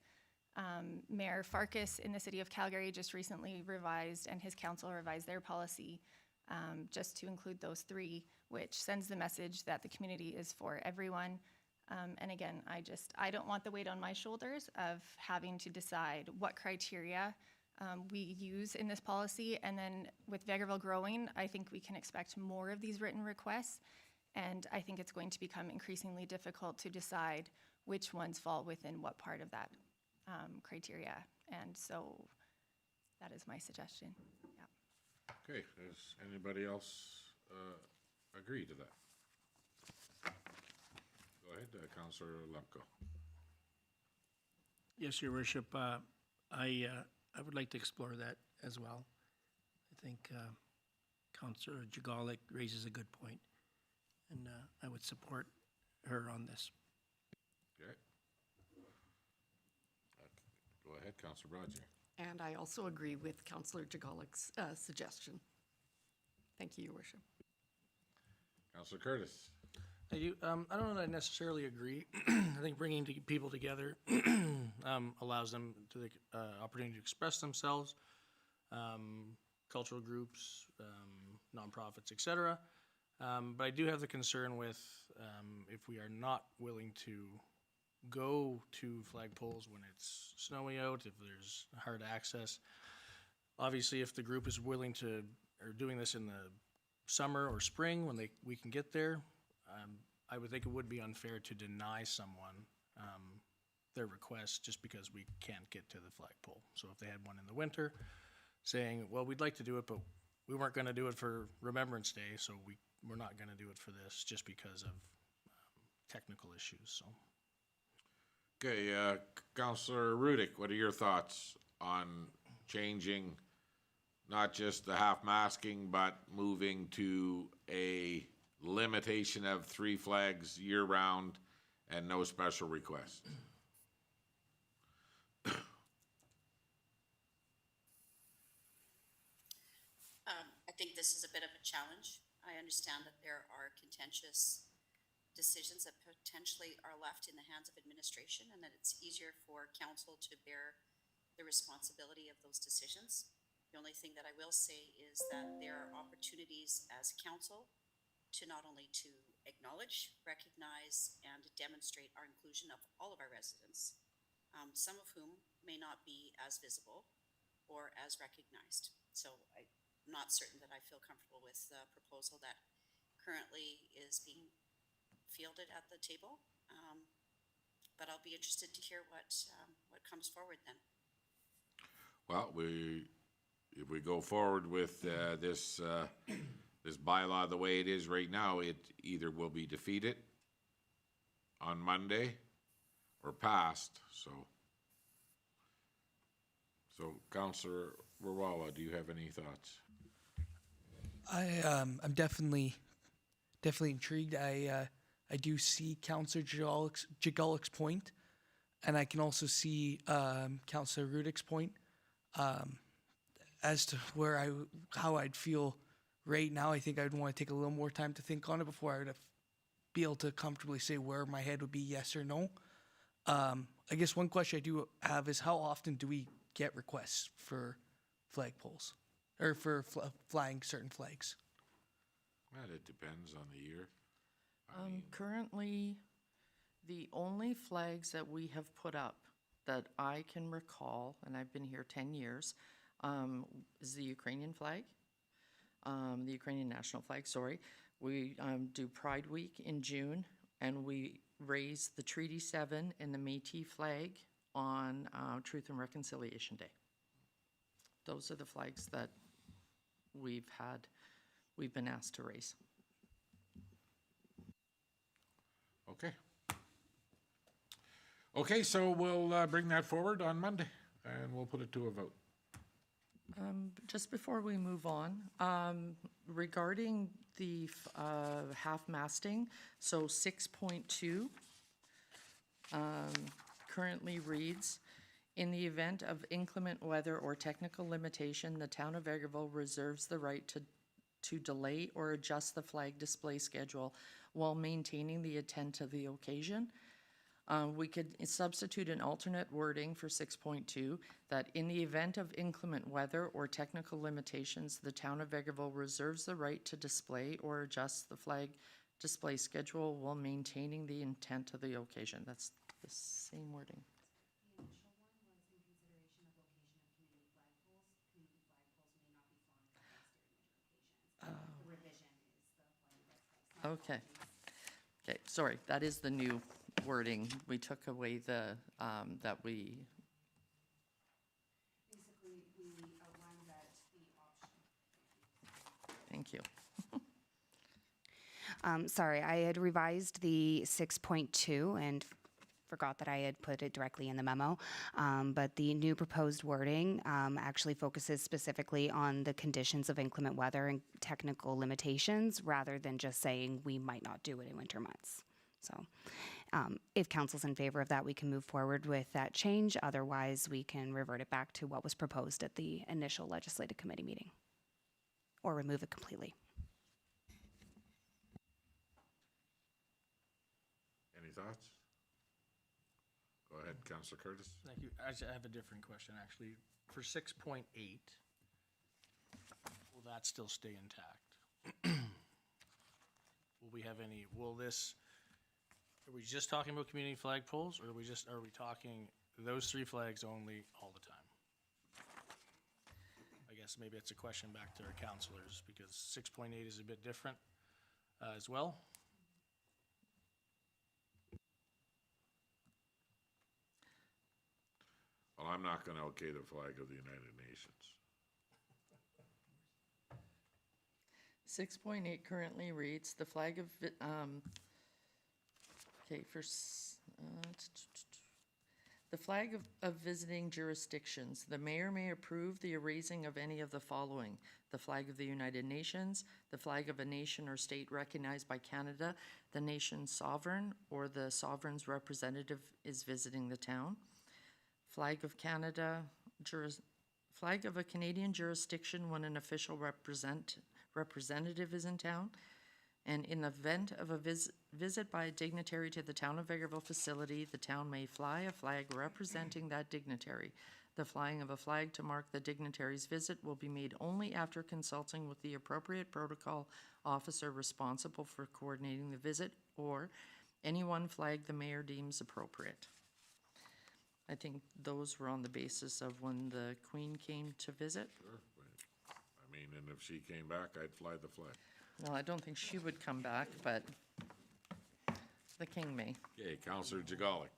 Mayor Farkas in the city of Calgary just recently revised, and his council revised their policy just to include those 3, which sends the message that the community is for everyone. And again, I don't want the weight on my shoulders of having to decide what criteria we use in this policy. And then with Vegreville growing, I think we can expect more of these written requests. And I think it's going to become increasingly difficult to decide which ones fall within what part of that criteria. And so that is my suggestion. Yeah. Okay, does anybody else agree to that? Go ahead, Councillor Lemko. Yes, Your Worship, I would like to explore that as well. I think Councillor Jagalik raises a good point, and I would support her on this. Okay. Go ahead, Councillor Brodzier. And I also agree with Councillor Jagalik's suggestion. Thank you, Your Worship. Councillor Curtis. I don't know that I necessarily agree. I think bringing people together allows them to the opportunity to express themselves, cultural groups, nonprofits, etc. But I do have the concern with if we are not willing to go to flagpoles when it's snowy out, if there's hard access. Obviously, if the group is willing to, or doing this in the summer or spring when we can get there, I would think it would be unfair to deny someone their request just because we can't get to the flagpole. So if they had one in the winter saying, well, we'd like to do it, but we weren't going to do it for Remembrance Day, so we're not going to do it for this just because of technical issues. So. Okay, Councillor Rudick, what are your thoughts on changing not just the half masking, but moving to a limitation of 3 flags year-round and no special request? I think this is a bit of a challenge. I understand that there are contentious decisions that potentially are left in the hands of administration, and that it's easier for council to bear the responsibility of those decisions. The only thing that I will say is that there are opportunities as council to not only to acknowledge, recognize, and demonstrate our inclusion of all of our residents, some of whom may not be as visible or as recognized. So I'm not certain that I feel comfortable with the proposal that currently is being fielded at the table. But I'll be interested to hear what comes forward then. Well, if we go forward with this bylaw the way it is right now, it either will be defeated on Monday or passed, so. So, Councillor Rawala, do you have any thoughts? I'm definitely intrigued. I do see Councillor Jigulik's point, and I can also see Councillor Rudick's point. As to how I'd feel right now, I think I'd want to take a little more time to think on it before I would be able to comfortably say where my head would be yes or no. I guess one question I do have is how often do we get requests for flagpoles or for flying certain flags? Well, it depends on the year. Currently, the only flags that we have put up that I can recall, and I've been here 10 years, is the Ukrainian flag, the Ukrainian national flag, sorry. We do Pride Week in June, and we raise the Treaty 7 and the Métis flag on Truth and Reconciliation Day. Those are the flags that we've been asked to raise. Okay. Okay, so we'll bring that forward on Monday, and we'll put it to a vote. Just before we move on, regarding the half masting, so 6.2 currently reads, in the event of inclement weather or technical limitation, the town of Vegreville reserves the right to delay or adjust the flag display schedule while maintaining the intent of the occasion. We could substitute an alternate wording for 6.2 that in the event of inclement weather or technical limitations, the town of Vegreville reserves the right to display or adjust the flag display schedule while maintaining the intent of the occasion. That's the same wording. The initial one was in consideration of location of community flagpoles. Community flagpoles may not be flown at festive major occasions. The revision is the one that's like. Okay. Okay, sorry, that is the new wording. We took away the, that we, Basically, we outlined that the option. thank you. Sorry, I had revised the 6.2 and forgot that I had put it directly in the memo. But the new proposed wording actually focuses specifically on the conditions of inclement weather and technical limitations rather than just saying we might not do it in winter months. So if council's in favor of that, we can move forward with that change. Otherwise, we can revert it back to what was proposed at the initial legislative committee meeting or remove it completely. Any thoughts? Go ahead, Councillor Curtis. Thank you. I have a different question, actually. For 6.8, will that still stay intact? Will we have any, are we just talking about community flagpoles, or are we talking those three flags only all the time? I guess maybe it's a question back to our councilors, because 6.8 is a bit different as well. Well, I'm not gonna okay the flag of the United Nations. 6.8 currently reads, the flag of, the flag of visiting jurisdictions. The mayor may approve the erasing of any of the following: the flag of the United Nations, the flag of a nation or state recognized by Canada, the nation's sovereign, or the sovereign's representative is visiting the town. Flag of Canada, flag of a Canadian jurisdiction when an official representative is in town. And in the event of a visit by a dignitary to the town of Vegreville facility, the town may fly a flag representing that dignitary. The flying of a flag to mark the dignitary's visit will be made only after consulting with the appropriate protocol officer responsible for coordinating the visit or any one flag the mayor deems appropriate. I think those were on the basis of when the Queen came to visit. Sure. I mean, and if she came back, I'd fly the flag. Well, I don't think she would come back, but the King may. Okay, Counselor Jagalik.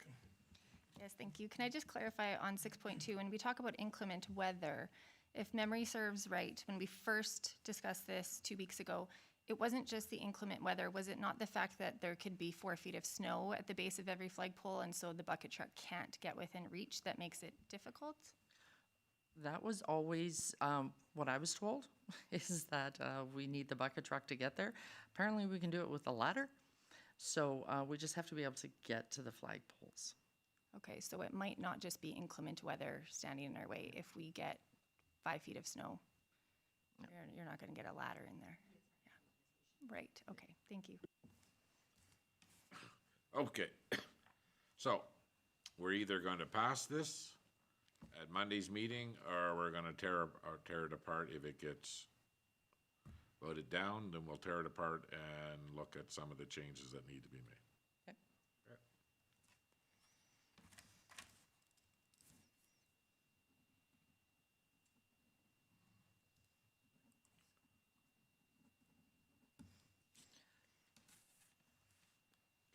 Yes, thank you. Can I just clarify on 6.2, when we talk about inclement weather, if memory serves right, when we first discussed this 2 weeks ago, it wasn't just the inclement weather. Was it not the fact that there could be 4 feet of snow at the base of every flagpole, and so the bucket truck can't get within reach that makes it difficult? That was always what I was told, is that we need the bucket truck to get there. Apparently, we can do it with a ladder, so we just have to be able to get to the flagpoles. Okay, so it might not just be inclement weather standing in our way. If we get 5 feet of snow, you're not going to get a ladder in there. Yeah. Right, okay, thank you. Okay, so we're either going to pass this at Monday's meeting, or we're going to tear it apart. If it gets voted down, then we'll tear it apart and look at some of the changes that need to be made. Okay. Okay.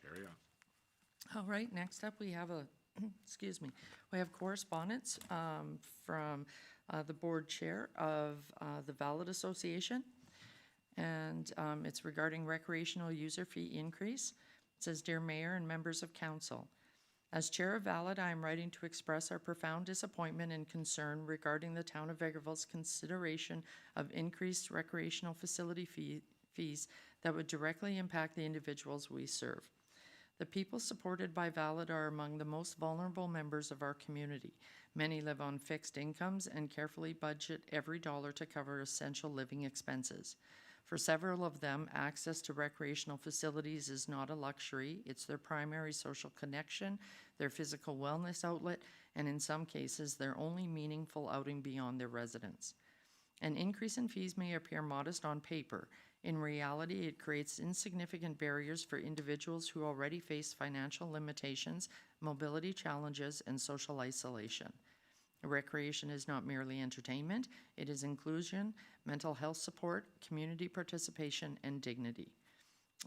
Carry on. All right, next up, we have excuse me, we have correspondence from the board chair of the Valid Association. And it's regarding recreational user fee increase. It says, "Dear Mayor and members of council, as chair of Valid, I am writing to express our profound disappointment and concern regarding the town of Vegreville's consideration of increased recreational facility fees that would directly impact the individuals we serve. The people supported by Valid are among the most vulnerable members of our community. Many live on fixed incomes and carefully budget every dollar to cover essential living expenses. For several of them, access to recreational facilities is not a luxury. It's their primary social connection, their physical wellness outlet, and in some cases, their only meaningful outing beyond their residence. An increase in fees may appear modest on paper. In reality, it creates insignificant barriers for individuals who already face financial limitations, mobility challenges, and social isolation. Recreation is not merely entertainment, it is inclusion, mental health support, community participation, and dignity.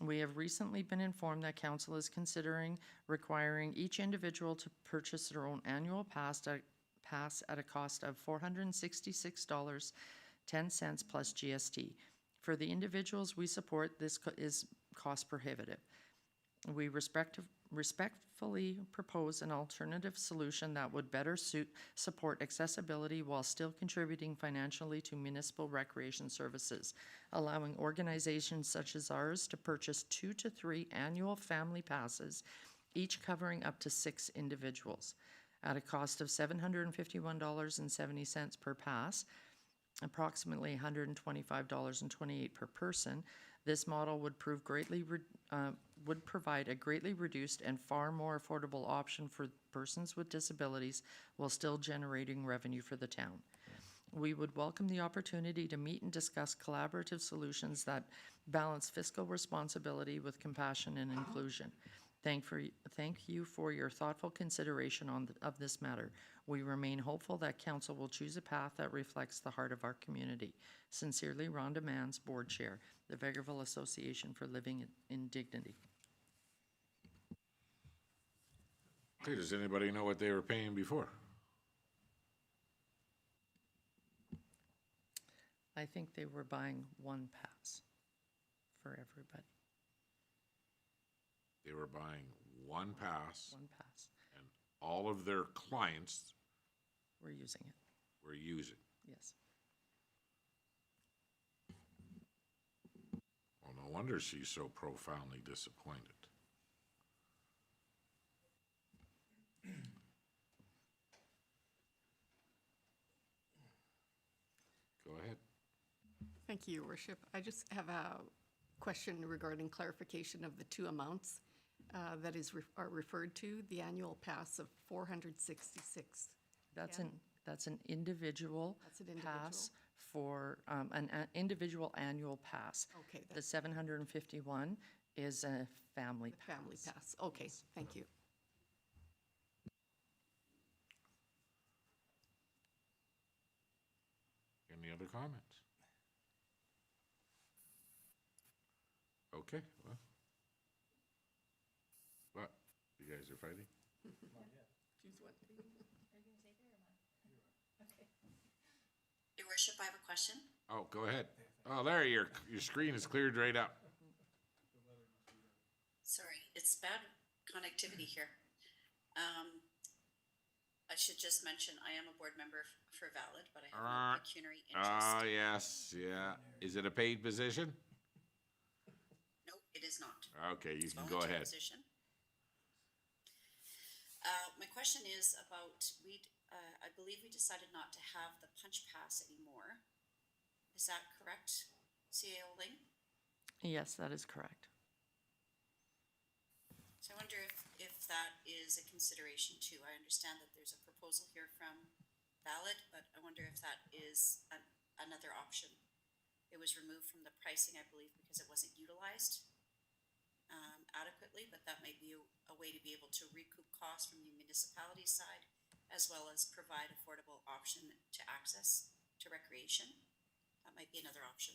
We have recently been informed that council is considering requiring each individual to purchase their own annual pass at a cost of $466.10 plus GST. For the individuals we support, this is cost prohibitive. We respectfully propose an alternative solution that would better support accessibility while still contributing financially to municipal recreation services, allowing organizations such as ours to purchase 2 to 3 annual family passes, each covering up to 6 individuals, at a cost of $751.70 per pass, approximately $125.28 per person. This model would provide a greatly reduced and far more affordable option for persons with disabilities while still generating revenue for the town. We would welcome the opportunity to meet and discuss collaborative solutions that balance fiscal responsibility with compassion and inclusion. Thank you for your thoughtful consideration of this matter. We remain hopeful that council will choose a path that reflects the heart of our community. Sincerely, Rhonda Manns, Board Chair, the Vegreville Association for Living in Dignity." Okay, does anybody know what they were paying before? I think they were buying one pass for everybody. They were buying one pass, One pass. and all of their clients We're using it, were using. yes. Well, no wonder she's so profoundly disappointed. Go ahead. Thank you, Your Worship. I just have a question regarding clarification of the 2 amounts that are referred to, the annual pass of $466. That's Yeah. that's an individual That's an individual. pass for an individual annual pass. Okay, The that's 751 is a family the family pass. pass. Okay, thank you. Any other comments? Okay, well. What, you guys are fighting? Your worship, I have a question. Oh, go ahead. Oh, there, your screen is cleared right up. Sorry, it's bad connectivity here. I should just mention, I am a board member for Valid, but I have no pecuniary Oh, interest. yes, yeah. Is it a paid position? Nope, it is not. Okay, you It's can go volunteer ahead. position. My question is about, I believe we decided not to have the punch pass anymore. Is that correct, CAO Ling? Yes, that is correct. So I wonder if that is a consideration too. I understand that there's a proposal here from Valid, but I wonder if that is another option. It was removed from the pricing, I believe, because it wasn't utilized adequately, but that might be a way to be able to recoup costs from the municipality side, as well as provide affordable option to access to recreation. That might be another option.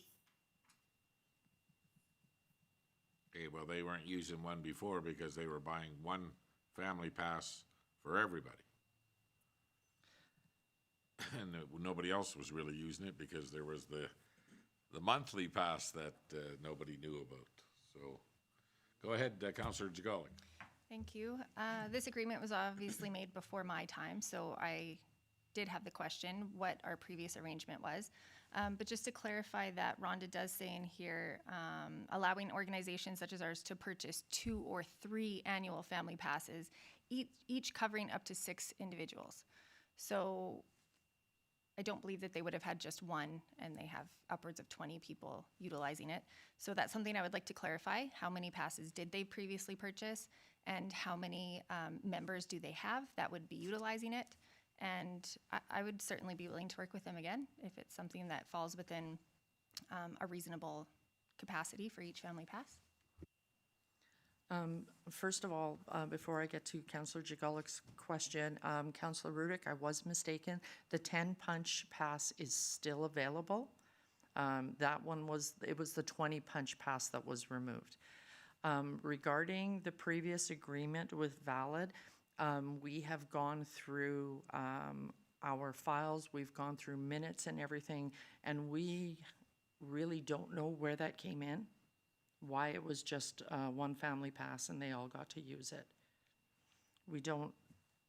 Okay, well, they weren't using one before because they were buying one family pass for everybody. And nobody else was really using it because there was the monthly pass that nobody knew about. So, go ahead, Councillor Jagalik. Thank you. This agreement was obviously made before my time, so I did have the question what our previous arrangement was. But just to clarify that Rhonda does say in here, allowing organizations such as ours to purchase 2 or 3 annual family passes, each covering up to 6 individuals. So I don't believe that they would have had just one, and they have upwards of 20 people utilizing it. So that's something I would like to clarify. How many passes did they previously purchase, and how many members do they have that would be utilizing it? And I would certainly be willing to work with them again if it's something that falls within a reasonable capacity for each family pass. First of all, before I get to Councillor Jagalik's question, Councillor Rudick, I was mistaken. The 10 punch pass is still available. That one was the 20 punch pass that was removed. Regarding the previous agreement with Valid, we have gone through our files, we've gone through minutes and everything, and we really don't know where that came in, why it was just one family pass and they all got to use it.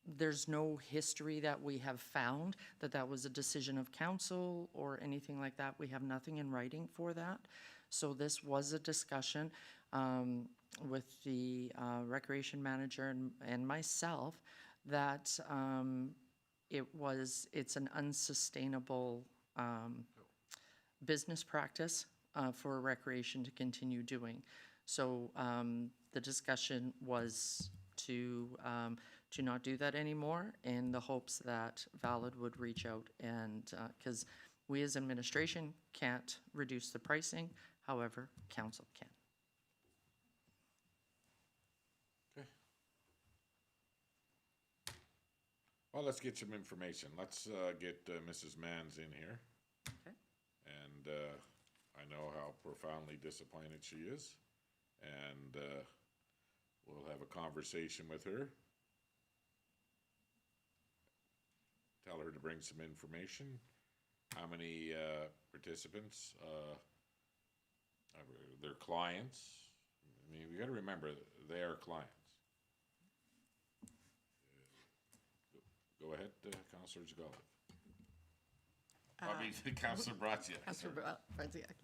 There's no history that we have found that was a decision of council or anything like that. We have nothing in writing for that. So this was a discussion with the recreation manager and myself that it's an unsustainable business practice for recreation to continue doing. So the discussion was to not do that anymore, in the hopes that Valid would reach out, and because we as administration can't reduce the pricing, however, council can. Okay. Well, let's get some information. Let's get Mrs. Manns in here. Okay. And I know how profoundly disappointed she is. And we'll have a conversation with her. Tell her to bring some information. How many participants, their clients. I mean, we got to remember, they are clients. Go ahead, Councillor Jagalik. I mean, Councillor Braziak. Councillor Braziak,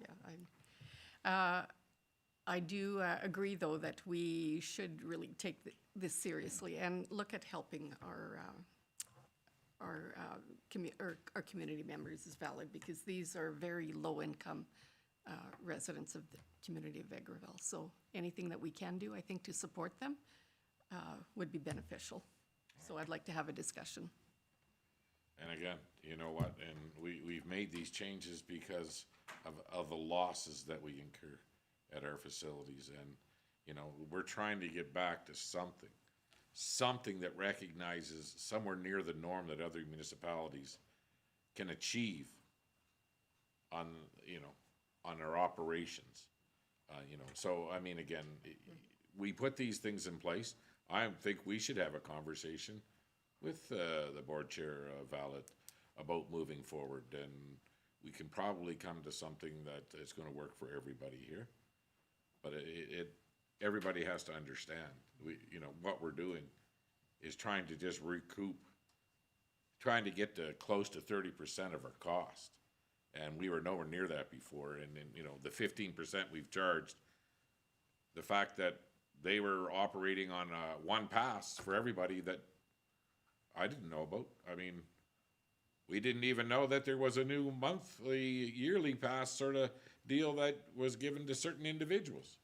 yeah. I do agree, though, that we should really take this seriously and look at helping our community members is valid, because these are very low-income residents of the community of Vegreville. So anything that we can do, I think, to support them would be beneficial. So I'd like to have a discussion. And again, you know what, and we've made these changes because of the losses that we incur at our facilities. And, you know, we're trying to get back to something that recognizes somewhere near the norm that other municipalities can achieve on, you know, on our operations. You know, so, I mean, again, we put these things in place. I think we should have a conversation with, the board chair, Valet, about moving forward, and we can probably come to something that is gonna work for everybody here. But everybody has to understand, you know, what we're doing is trying to just recoup, trying to get to close to 30% of our cost. And we were nowhere near that before, and then, you know, the 15% we've charged, the fact that they were operating on, one pass for everybody that I didn't know about. I mean, we didn't even know that there was a new monthly, yearly pass sort of deal that was given to certain individuals.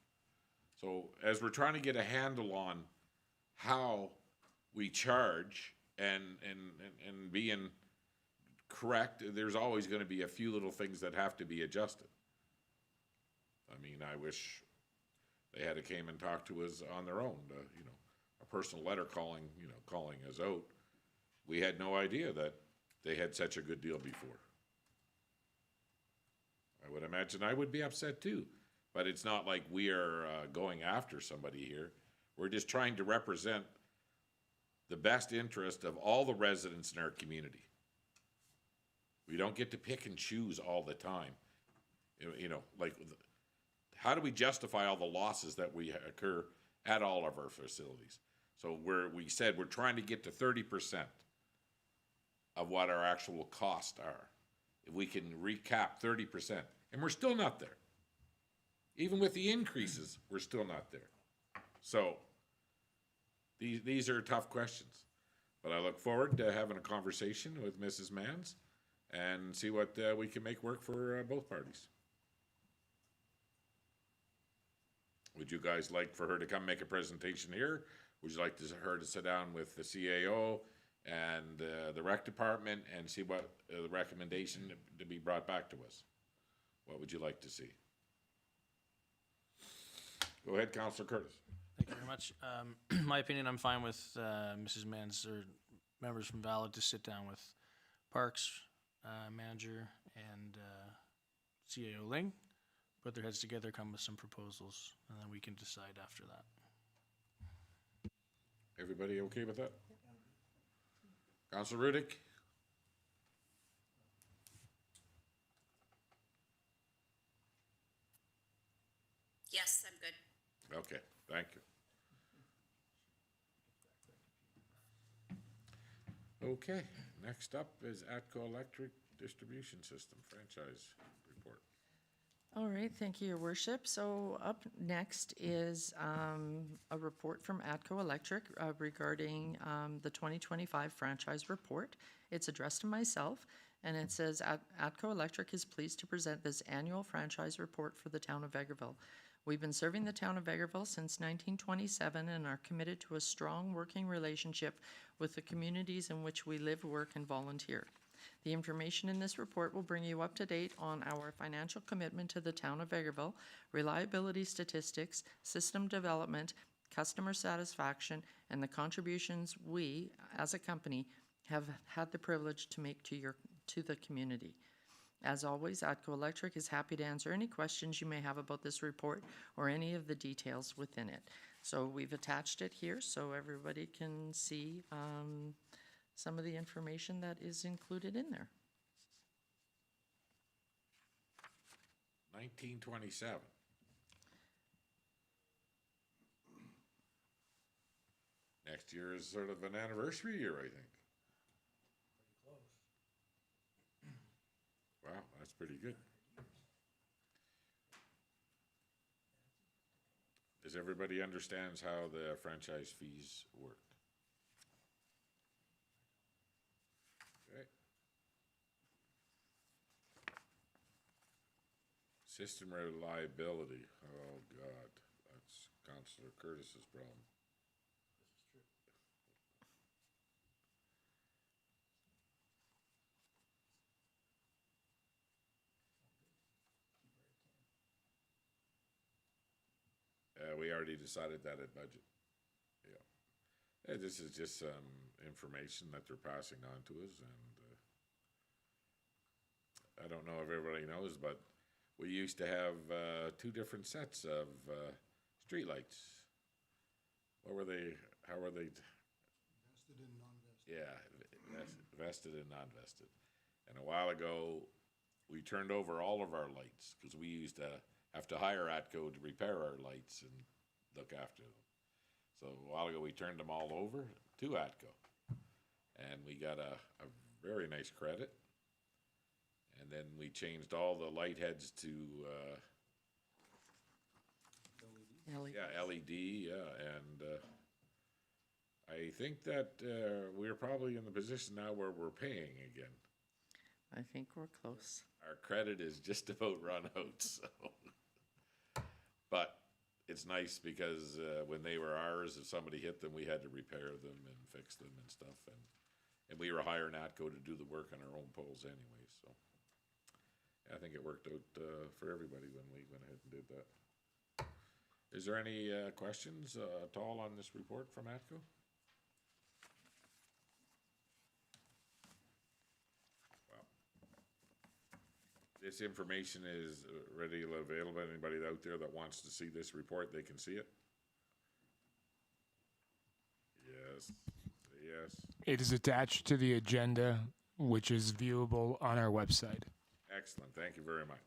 So as we're trying to get a handle on how we charge and being correct, there's always gonna be a few little things that have to be adjusted. I mean, I wish they had came and talked to us on their own, you know, a personal letter calling us out. We had no idea that they had such a good deal before. I would imagine I would be upset too, but it's not like we are going after somebody here. We're just trying to represent the best interest of all the residents in our community. We don't get to pick and choose all the time. You know, like, how do we justify all the losses that we occur at all of our facilities? So we said we're trying to get to 30% of what our actual costs are. If we can recap 30%, and we're still not there. Even with the increases, we're still not there. So these are tough questions, but I look forward to having a conversation with Mrs. Mans and see what we can make work for both parties. Would you guys like for her to come make a presentation here? Would you like her to sit down with the CAO and the rec department and see what the recommendation to be brought back to us? What would you like to see? Go ahead, Councillor Curtis. Thank you very much. My opinion, I'm fine with Mrs. Mans or members from Valid to sit down with Parks manager and CAO Ling, put their heads together, come with some proposals, and then we can decide after that. Everybody okay with that? Councillor Rudick? Yes, I'm good. Okay, thank you. Okay, next up is ATCO Electric Distribution System Franchise Report. All right, thank you, Your Worship. So up next is a report from ATCO Electric regarding the 2025 franchise report. It's addressed to myself, and it says, ATCO Electric is pleased to present this annual franchise report for the town of Vegreville. We've been serving the town of Vegreville since 1927 and are committed to a strong working relationship with the communities in which we live, work, and volunteer. The information in this report will bring you up to date on our financial commitment to the town of Vegreville, reliability statistics, system development, customer satisfaction, and the contributions we, as a company, have had the privilege to make to the community. As always, ATCO Electric is happy to answer any questions you may have about this report or any of the details within it. So we've attached it here so everybody can see some of the information that is included in there. 1927. Next year is sort of an anniversary year, I think. Wow, that's pretty good. Does everybody understands how the franchise fees work? Okay. System reliability, oh God, that's Councillor Curtis's problem. We already decided that at budget. Yeah. This is just some information that they're passing on to us, and don't know if everybody knows, but we used to have, 2 different sets of, streetlights. What were they, how were they? Vested and non-vested. Yeah, vested and non-vested. And a while ago, we turned over all of our lights, because we used to have to hire ATCO to repair our lights and look after them. So a while ago, we turned them all over to ATCO. And we got a very nice credit. And then we changed all the light heads to, Ellie? yeah, LED, yeah, and, I think that, we're probably in the position now where we're paying again. I think we're close. Our credit is just about run out, so. But it's nice because, when they were ours, if somebody hit them, we had to repair them and fix them and stuff, and we were hiring ATCO to do the work on our own poles anyway, so. I think it worked out, for everybody when we went ahead and did that. Is there any, questions, at all on this report from ATCO? Well, this information is readily available. Anybody out there that wants to see this report, they can see it? Yes, yes. It is attached to the agenda, which is viewable on our website. Excellent, thank you very much.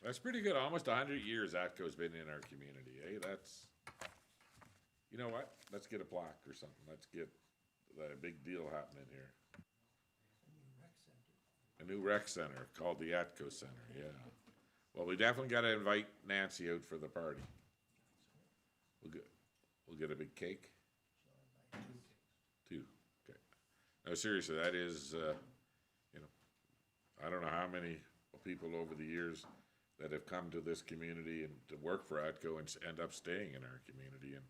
That's pretty good, almost 100 years ATCO's been in our community, eh? That's, you know what? Let's get a plaque or something, let's get a big deal happening here. A new rec center called the ATCO Center, yeah. Well, we definitely gotta invite Nancy out for the party. We'll get a big cake? 2, okay. No, seriously, that is, you know, I don't know how many people over the years that have come to this community and to work for ATCO and end up staying in our community and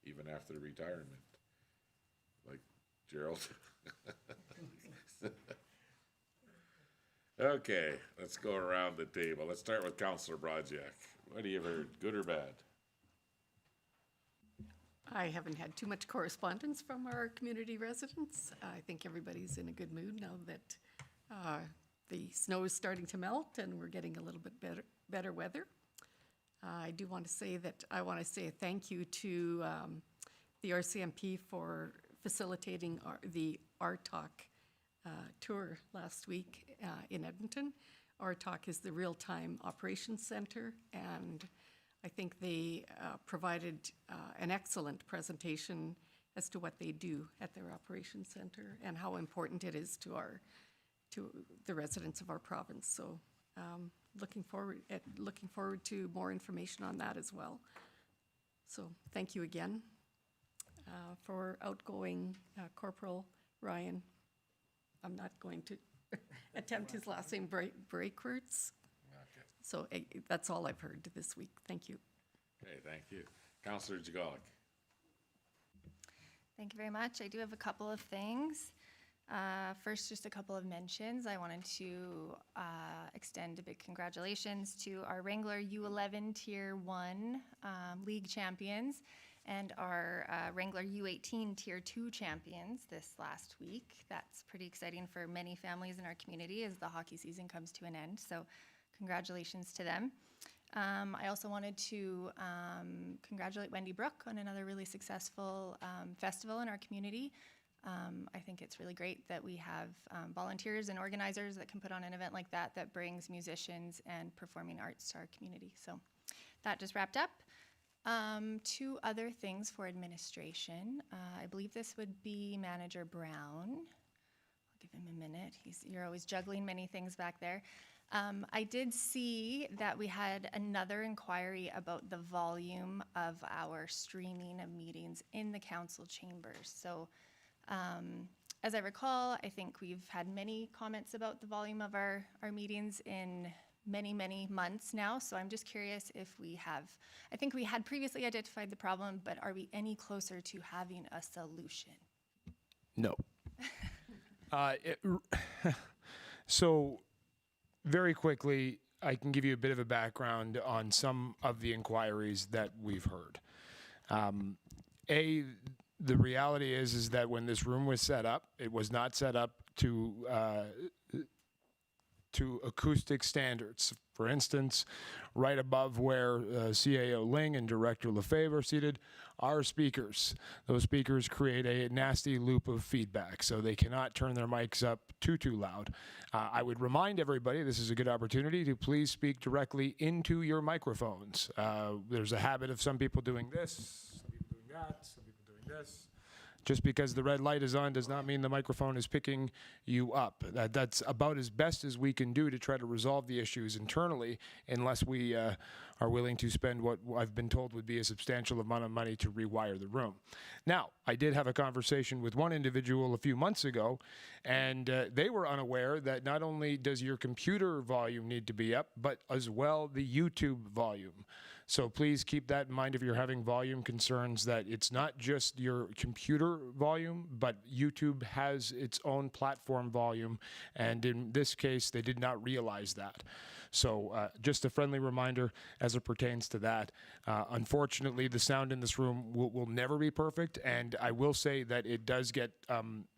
even after retirement. Like Gerald. Okay, let's go around the table. Let's start with Councillor Brodziak. What have you heard, good or bad? I haven't had too much correspondence from our community residents. I think everybody's in a good mood now that the snow is starting to melt and we're getting a little bit better weather. I do want to say that I want to say a thank you to the RCMP for facilitating the RTOC tour last week in Edmonton. RTOC is the Real-Time Operations Center, and I think they provided an excellent presentation as to what they do at their operations center and how important it is to the residents of our province. So looking forward to more information on that as well. So thank you again for outgoing Corporal Ryan. I'm not going to attempt his last name, Breakwards. Okay. So that's all I've heard this week. Thank you. Okay, thank you. Councillor Jagalik. Thank you very much. I do have a couple of things. First, just a couple of mentions. I wanted to extend a big congratulations to our Wrangler U11 Tier 1 League champions and our Wrangler U18 Tier 2 champions this last week. That's pretty exciting for many families in our community as the hockey season comes to an end. So congratulations to them. I also wanted to congratulate Wendy Brook on another really successful festival in our community. I think it's really great that we have volunteers and organizers that can put on an event like that that brings musicians and performing arts to our community. So that just wrapped up. 2 other things for administration. I believe this would be Manager Brown. I'll give him a minute. You're always juggling many things back there. I did see that we had another inquiry about the volume of our streaming of meetings in the council chambers. So as I recall, I think we've had many comments about the volume of our meetings in many months now. So I'm just curious if I think we had previously identified the problem, but are we any closer to having a solution? No. So very quickly, I can give you a bit of a background on some of the inquiries that we've heard. the reality is that when this room was set up, it was not set up to acoustic standards. For instance, right above where CAO Ling and Director Lefebvre are seated are speakers. Those speakers create a nasty loop of feedback, so they cannot turn their mics up too loud. I would remind everybody, this is a good opportunity to please speak directly into your microphones. There's a habit of some people doing this, some people doing that, some people doing this. Just because the red light is on does not mean the microphone is picking you up. That's about as best as we can do to try to resolve the issues internally, unless we are willing to spend what I've been told would be a substantial amount of money to rewire the room. Now, I did have a conversation with one individual a few months ago, and they were unaware that not only does your computer volume need to be up, but as well the YouTube volume. So please keep that in mind if you're having volume concerns, that it's not just your computer volume, but YouTube has its own platform volume. And in this case, they did not realize that. So just a friendly reminder as it pertains to that. Unfortunately, the sound in this room will never be perfect. And I will say that it does get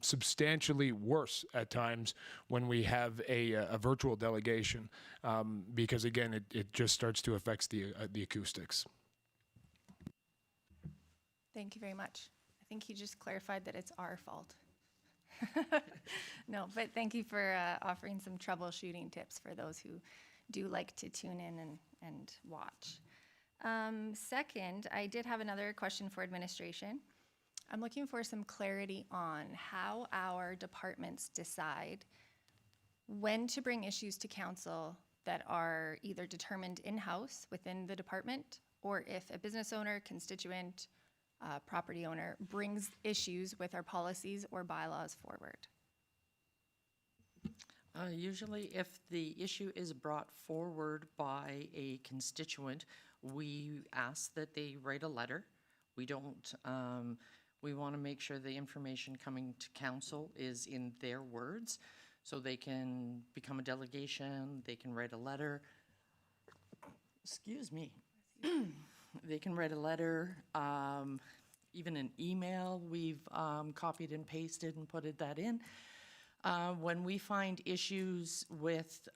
substantially worse at times when we have a virtual delegation, because again, it just starts to affect the acoustics. Thank you very much. I think he just clarified that it's our fault. No, but thank you for offering some troubleshooting tips for those who do like to tune in and watch. Second, I did have another question for administration. I'm looking for some clarity on how our departments decide when to bring issues to council that are either determined in-house within the department, or if a business owner, constituent, property owner brings issues with our policies or bylaws forward. Usually, if the issue is brought forward by a constituent, we ask that they write a letter. We don't, we want to make sure the information coming to council is in their words, so they can become a delegation, they can write a letter. Excuse me. They can write a letter, even an email. We've copied and pasted and put that in. When we find issues with,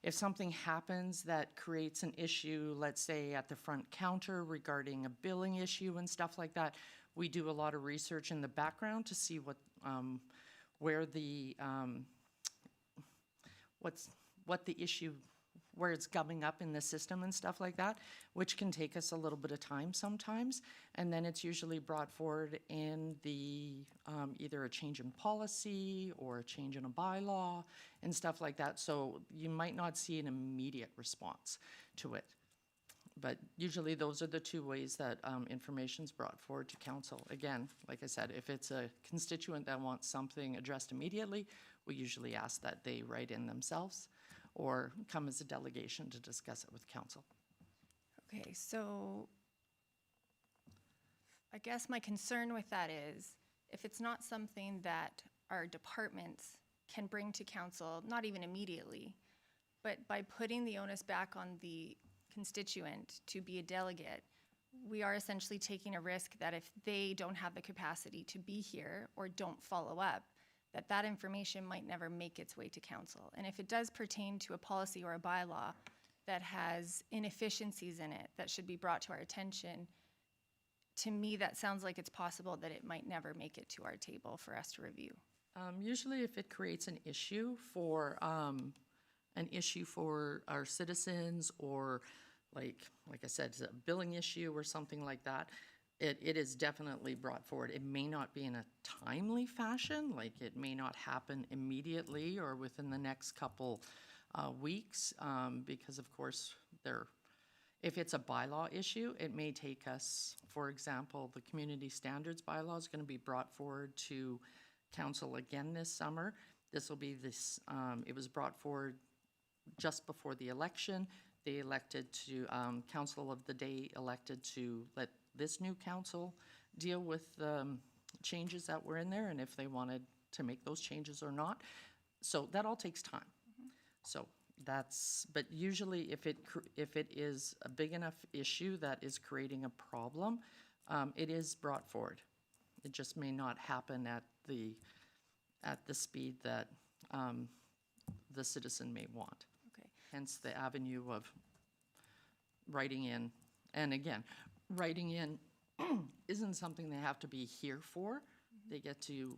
if something happens that creates an issue, let's say at the front counter regarding a billing issue and stuff like that, we do a lot of research in the background to see what, where the, what the issue, where it's coming up in the system and stuff like that, which can take us a little bit of time sometimes. And then it's usually brought forward in the, either a change in policy or a change in a bylaw and stuff like that. So you might not see an immediate response to it. But usually those are the two ways that information's brought forward to council. Again, like I said, if it's a constituent that wants something addressed immediately, we usually ask that they write in themselves or come as a delegation to discuss it with council. Okay, so I guess my concern with that is if it's not something that our departments can bring to council, not even immediately, but by putting the onus back on the constituent to be a delegate, we are essentially taking a risk that if they don't have the capacity to be here or don't follow up, that information might never make its way to council. And if it does pertain to a policy or a bylaw that has inefficiencies in it that should be brought to our attention, to me, that sounds like it's possible that it might never make it to our table for us to review. Usually if it creates an issue for our citizens, or like I said, a billing issue or something like that, it is definitely brought forward. It may not be in a timely fashion, like it may not happen immediately or within the next couple weeks, because of course if it's a bylaw issue, it may take us, for example, the community standards bylaw is going to be brought forward to council again this summer. This will be it was brought forward just before the election. They elected to, council of the day elected to let this new council deal with the changes that were in there and if they wanted to make those changes or not. So that all takes time. So but usually if it is a big enough issue that is creating a problem, it is brought forward It just may not happen at the speed that the citizen may want. Okay. Hence the avenue of writing in. And again, writing in isn't something they have to be here for. They get to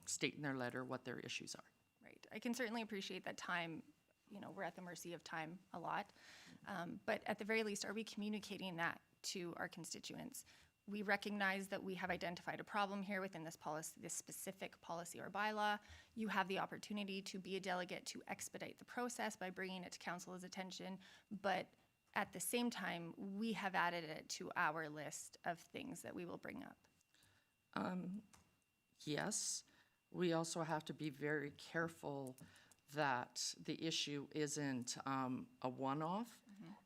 state in their letter what their issues are. Right. I can certainly appreciate that time, we're at the mercy of time a lot. But at the very least, are we communicating that to our constituents? We recognize that we have identified a problem here within this policy, this specific policy or bylaw. You have the opportunity to be a delegate to expedite the process by bringing it to council's attention. But at the same time, we have added it to our list of things that we will bring up. Yes, we also have to be very careful that the issue isn't a one-off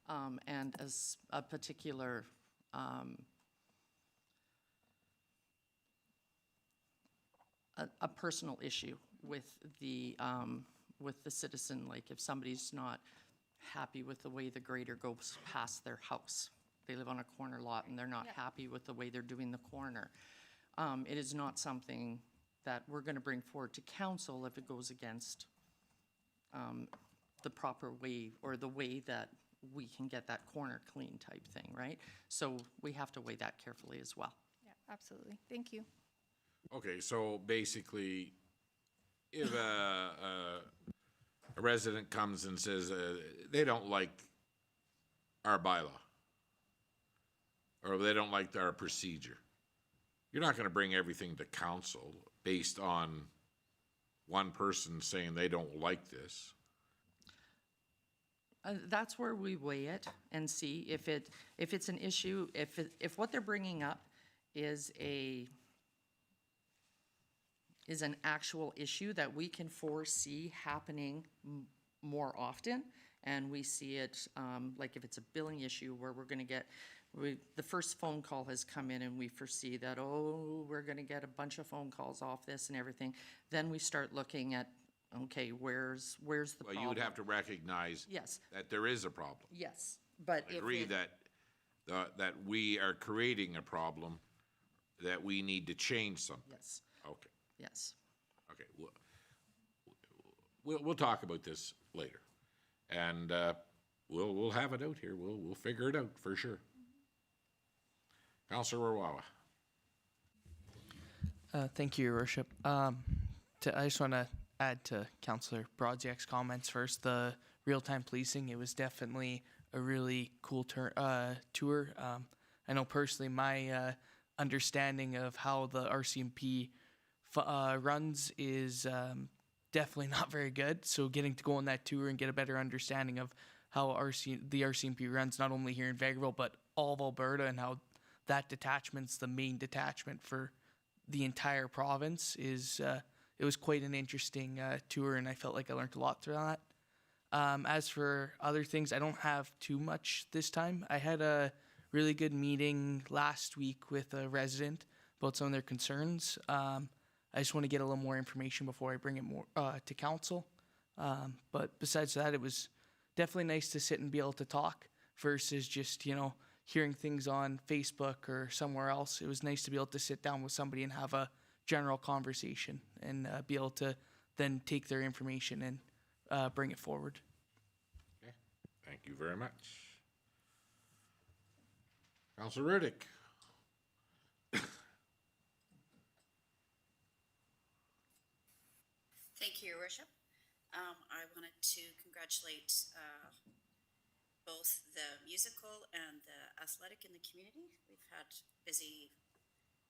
and as a particular a personal issue with the citizen. Like if somebody's not happy with the way the grader goes past their house, they live on a corner lot and they're not happy with the way they're doing the corner. It is not something that we're going to bring forward to council if it goes against the proper way or the way that we can get that corner clean type thing, right? So we have to weigh that carefully as well. Yeah, absolutely. Thank you. Okay, so basically, if a resident comes and says they don't like our bylaw, or they don't like our procedure, you're not gonna bring everything to council based on one person saying they don't like this. That's where we weigh it and see if it's an issue, if what they're bringing up is an actual issue that we can foresee happening more often, and we see it, like if it's a billing issue where we're gonna get, the first phone call has come in and we foresee that, we're gonna get a bunch of phone calls off this and everything, then we start looking at, okay, where's the Well, problem? you would have to recognize Yes, that there is a problem. yes, but if Agree it- that we are creating a problem, that we need to change something. Yes, Okay, yes. okay, we'll talk about this later. And, we'll have it out here, we'll figure it out for sure. Councilor Wawa. Thank you, Your Worship. I just want to add to Councillor Brodziak's comments first. The real-time policing, it was definitely a really cool tour. I know personally my understanding of how the RCMP runs is definitely not very good. So getting to go on that tour and get a better understanding of how the RCMP runs, not only here in Vegreville, but all of Alberta, and how that detachment's the main detachment for the entire province is, it was quite an interesting tour, and I felt like I learned a lot through that. As for other things, I don't have too much this time. I had a really good meeting last week with a resident about some of their concerns. I just want to get a little more information before I bring it more to council. But besides that, it was definitely nice to sit and be able to talk versus just, hearing things on Facebook or somewhere else. It was nice to be able to sit down with somebody and have a general conversation and be able to then take their information and bring it forward. Okay, thank you very much. Councilor Riddick. Thank you, Your Worship. I wanted to congratulate both the musical and the athletic in the community. We've had a busy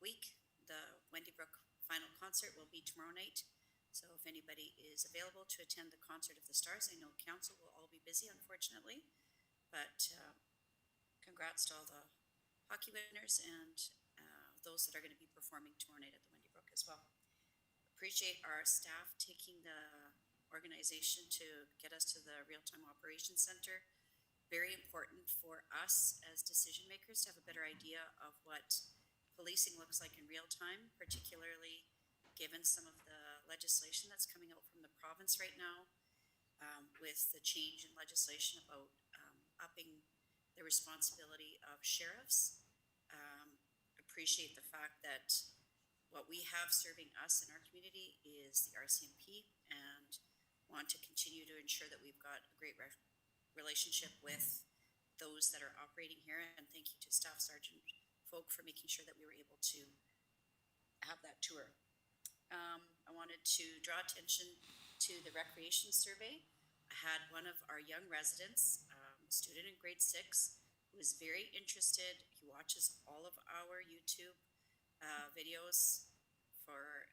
week. The Wendy Brook final concert will be tomorrow night. So if anybody is available to attend the Concert of the Stars, I know council will all be busy, unfortunately. But congrats to all the hockey winners and those that are going to be performing tomorrow night at the Wendy Brook as well. Appreciate our staff taking the organization to get us to the real-time operations center. Very important for us as decision makers to have a better idea of what policing looks like in real time, particularly given some of the legislation that's coming out from the province right now, with the change in legislation about upping the responsibility of sheriffs. Appreciate the fact that what we have serving us in our community is the RCMP, and want to continue to ensure that we've got a great relationship with those that are operating here. And thank you to Staff Sergeant Folk for making sure that we were able to have that tour. I wanted to draw attention to the recreation survey. I had one of our young residents, a student in grade 6, who is very interested. He watches all of our YouTube videos for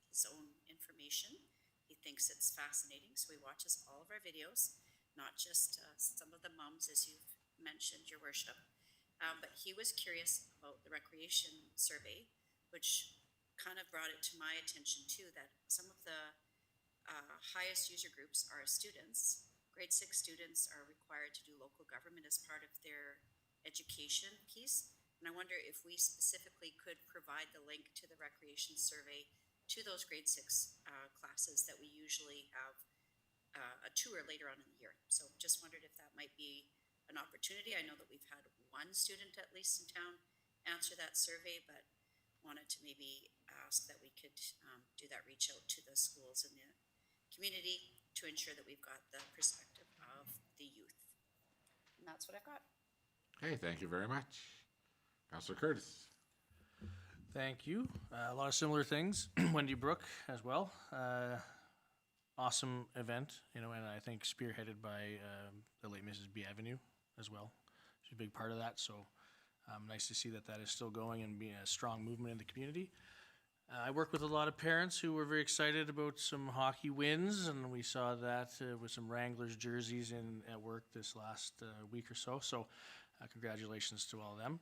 his own information. He thinks it's fascinating, so he watches all of our videos, not just some of the mums, as you've mentioned, Your Worship. But he was curious about the recreation survey, which kind of brought it to my attention too, that some of the highest user groups are students. Grade 6 students are required to do local government as part of their education piece. And I wonder if we specifically could provide the link to the recreation survey to those grade 6 classes that we usually have a tour later on in the year. So just wondered if that might be an opportunity. I know that we've had one student at least in town answer that survey, but wanted to maybe ask that we could do that reach out to the schools in the community to ensure that we've got the perspective of the youth. And that's what I've got. Okay, thank you very much. Councillor Curtis. Thank you. A lot of similar things. Wendy Brook as well. Awesome event, you know, and I think spearheaded by the late Mrs. B. Avenue as well. She's a big part of that, so nice to see that that is still going and being a strong movement in the community. I work with a lot of parents who were very excited about some hockey wins, and we saw that with some Wranglers jerseys at work this last week or so. So congratulations to all of them.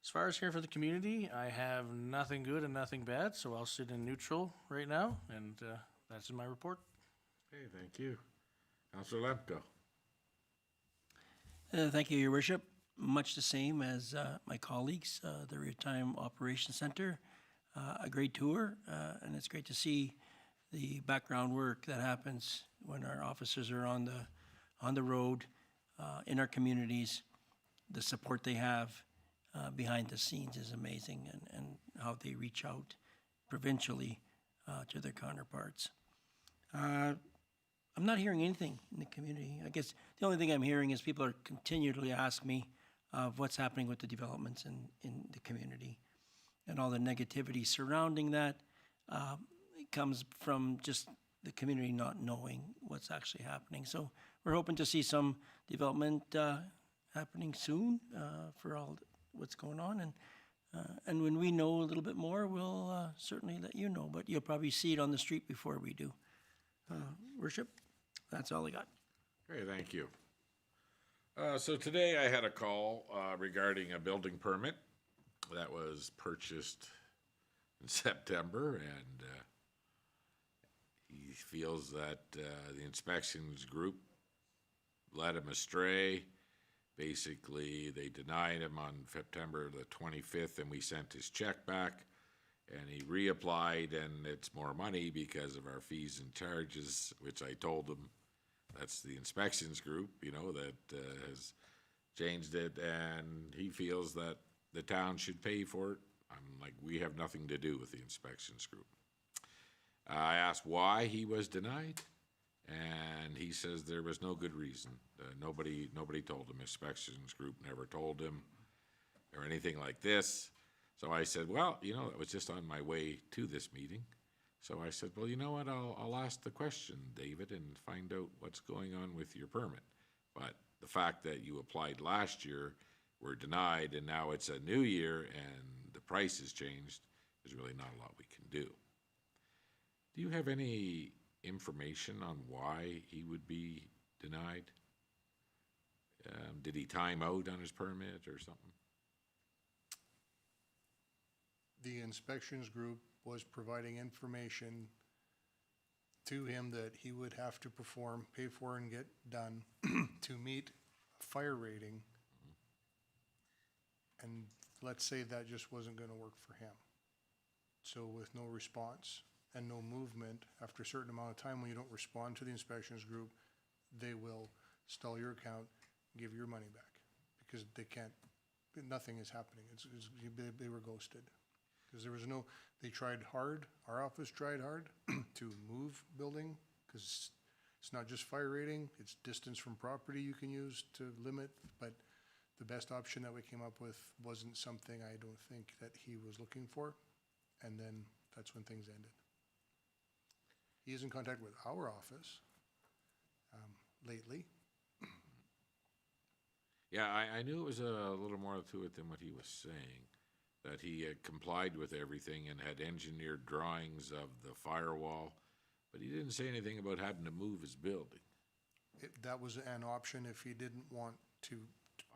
As far as here for the community, I have nothing good and nothing bad, so I'll sit in neutral right now, and that's in my report. Okay, thank you. Councillor Lemko. Thank you, Your Worship. Much the same as my colleagues, the Real-Time Operations Center. A great tour, and it's great to see the background work that happens when our officers are on the road, in our communities. The support they have behind the scenes is amazing, and how they reach out provincially to their counterparts. I'm not hearing anything in the community. I guess the only thing I'm hearing is people are continually asking me of what's happening with the developments in the community. And all the negativity surrounding that it comes from just the community not knowing what's actually happening. So we're hoping to see some development happening soon for all what's going on. And when we know a little bit more, we'll certainly let you know. But you'll probably see it on the street before we do. Worship, that's all I got. Okay, thank you. So today I had a call regarding a building permit that was purchased in September, and he feels that the inspections group led him astray. Basically, they denied him on September the 25th, and we sent his check back, and he reapplied, and it's more money because of our fees and charges, which I told him that's the inspections group, you know, that has changed it, and he feels that the town should pay for it. I'm like, we have nothing to do with the inspections group. I asked why he was denied, and he says there was no good reason. Nobody told him. Inspections group never told him or anything like this. So I said, well, you know, it was just on my way to this meeting. So I said, well, you know what, I'll ask the question, David, and find out what's going on with your permit. But the fact that you applied last year, were denied, and now it's a new year and the price has changed, there's really not a lot we can do. Do you have any information on why he would be denied? Did he time out on his permit or something? The inspections group was providing information to him that he would have to perform, pay for and get done to meet a fire rating. And let's say that just wasn't going to work for him. So with no response and no movement, after a certain amount of time, when you don't respond to the inspections group, they will stall your account, give your money back, because they can't, nothing is happening. They were ghosted. because there was no, they tried hard, our office tried hard to move building, because it's not just fire rating, it's distance from property you can use to limit, but the best option that we came up with wasn't something I don't think that he was looking for, and then that's when things ended. He is in contact with our office lately. Yeah, I knew it was a little more to it than what he was saying, that he had complied with everything and had engineered drawings of the firewall, but he didn't say anything about having to move his building. That was an option if he didn't want to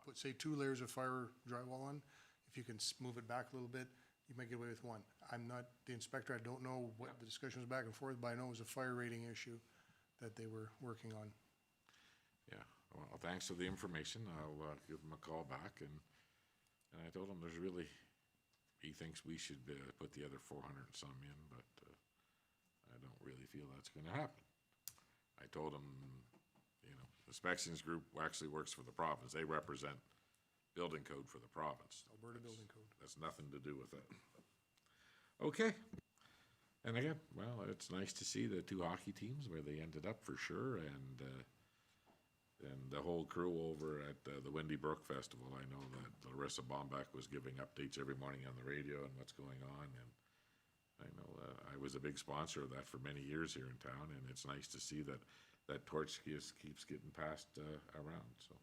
put, say, 2 layers of fire drywall on. If you can move it back a little bit, you might get away with 1. I'm not the inspector, I don't know what the discussion was back and forth, but I know it was a fire rating issue that they were working on. Yeah, well, thanks for the information. I'll give him a call back, and I told him there's really, he thinks we should put the other 400 and some in, but I don't really feel that's gonna happen. I told him, you know, the inspections group actually works for the province. They represent building code for the province. Alberta Building Code. That's nothing to do with that. Okay. And again, well, it's nice to see the 2 hockey teams where they ended up for sure, and the whole crew over at the Windy Brook Festival. I know that Larissa Bomback was giving updates every morning on the radio and what's going on, and I know I was a big sponsor of that for many years here in town, and it's nice to see that torch keeps getting passed around, so.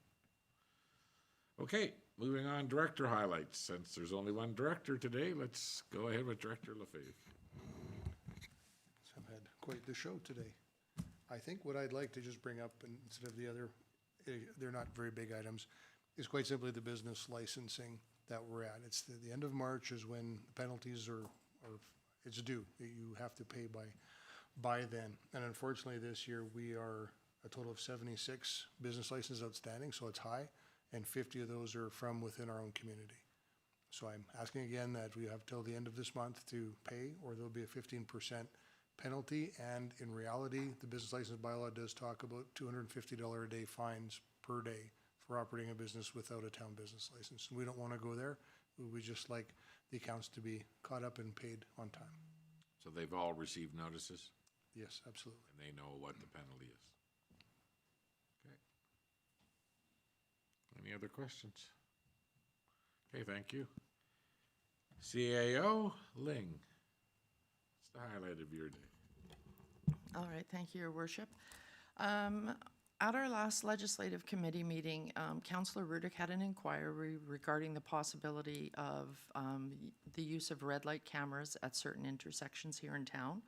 Okay, moving on, director highlights. Since there's only one director today, let's go ahead with Director Lefebvre. I've had quite the show today. I think what I'd like to just bring up, instead of the other, they're not very big items, is quite simply the business licensing that we're at. It's the end of March is when penalties are it's due. You have to pay by then. And unfortunately, this year, we are a total of 76 business licenses outstanding, so it's high, and 50 of those are from within our own community. So I'm asking again that we have till the end of this month to pay, or there'll be a 15% penalty, and in reality, the business license bylaw does talk about $250 a day fines per day for operating a business without a town business license. We don't want to go there. We just like the accounts to be caught up and paid on time. So they've all received notices, Yes, absolutely. and they know what the penalty is. Okay. Any other questions? Okay, thank you. CAO, Ling. It's the highlight of your day. All right, thank you, Your Worship. At our last legislative committee meeting, Councillor Rudick had an inquiry regarding the possibility of the use of red light cameras at certain intersections here in town.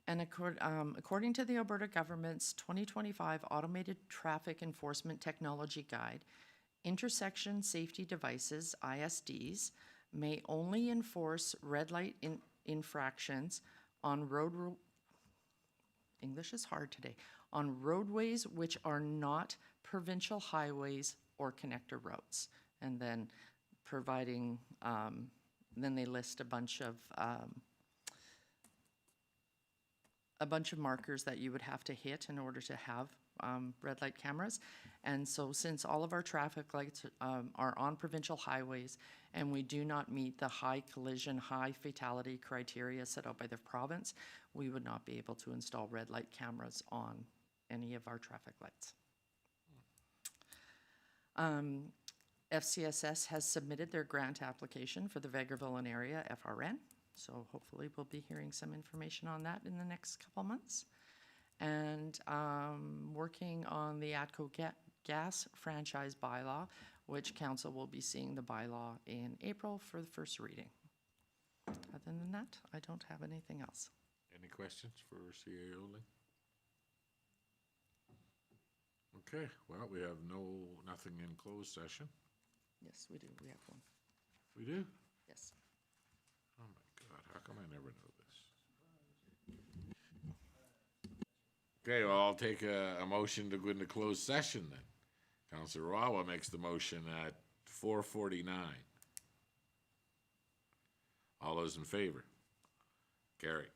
And according to the Alberta government's 2025 Automated Traffic Enforcement Technology Guide, intersection safety devices, ISDs, may only enforce red light infractions on English is hard today, on roadways which are not provincial highways or connector roads. And then providing, then they list a bunch of markers that you would have to hit in order to have red light cameras. And so since all of our traffic lights are on provincial highways and we do not meet the high collision, high fatality criteria set out by the province, we would not be able to install red light cameras on any of our traffic lights. FCSS has submitted their grant application for the Vegreville and area FRN. So hopefully we'll be hearing some information on that in the next couple months. And working on the ATCO gas franchise bylaw, which council will be seeing the bylaw in April for the first reading. Other than that, I don't have anything else. Any questions for CAO, Ling? Okay, well, we have nothing in closed session. Yes, we do. We have one. We do? Yes. Oh my God, how come I never know this? Okay, well, I'll take a motion to go into closed session then. Councillor Rawa makes the motion at 4:49. All those in favor? Carried.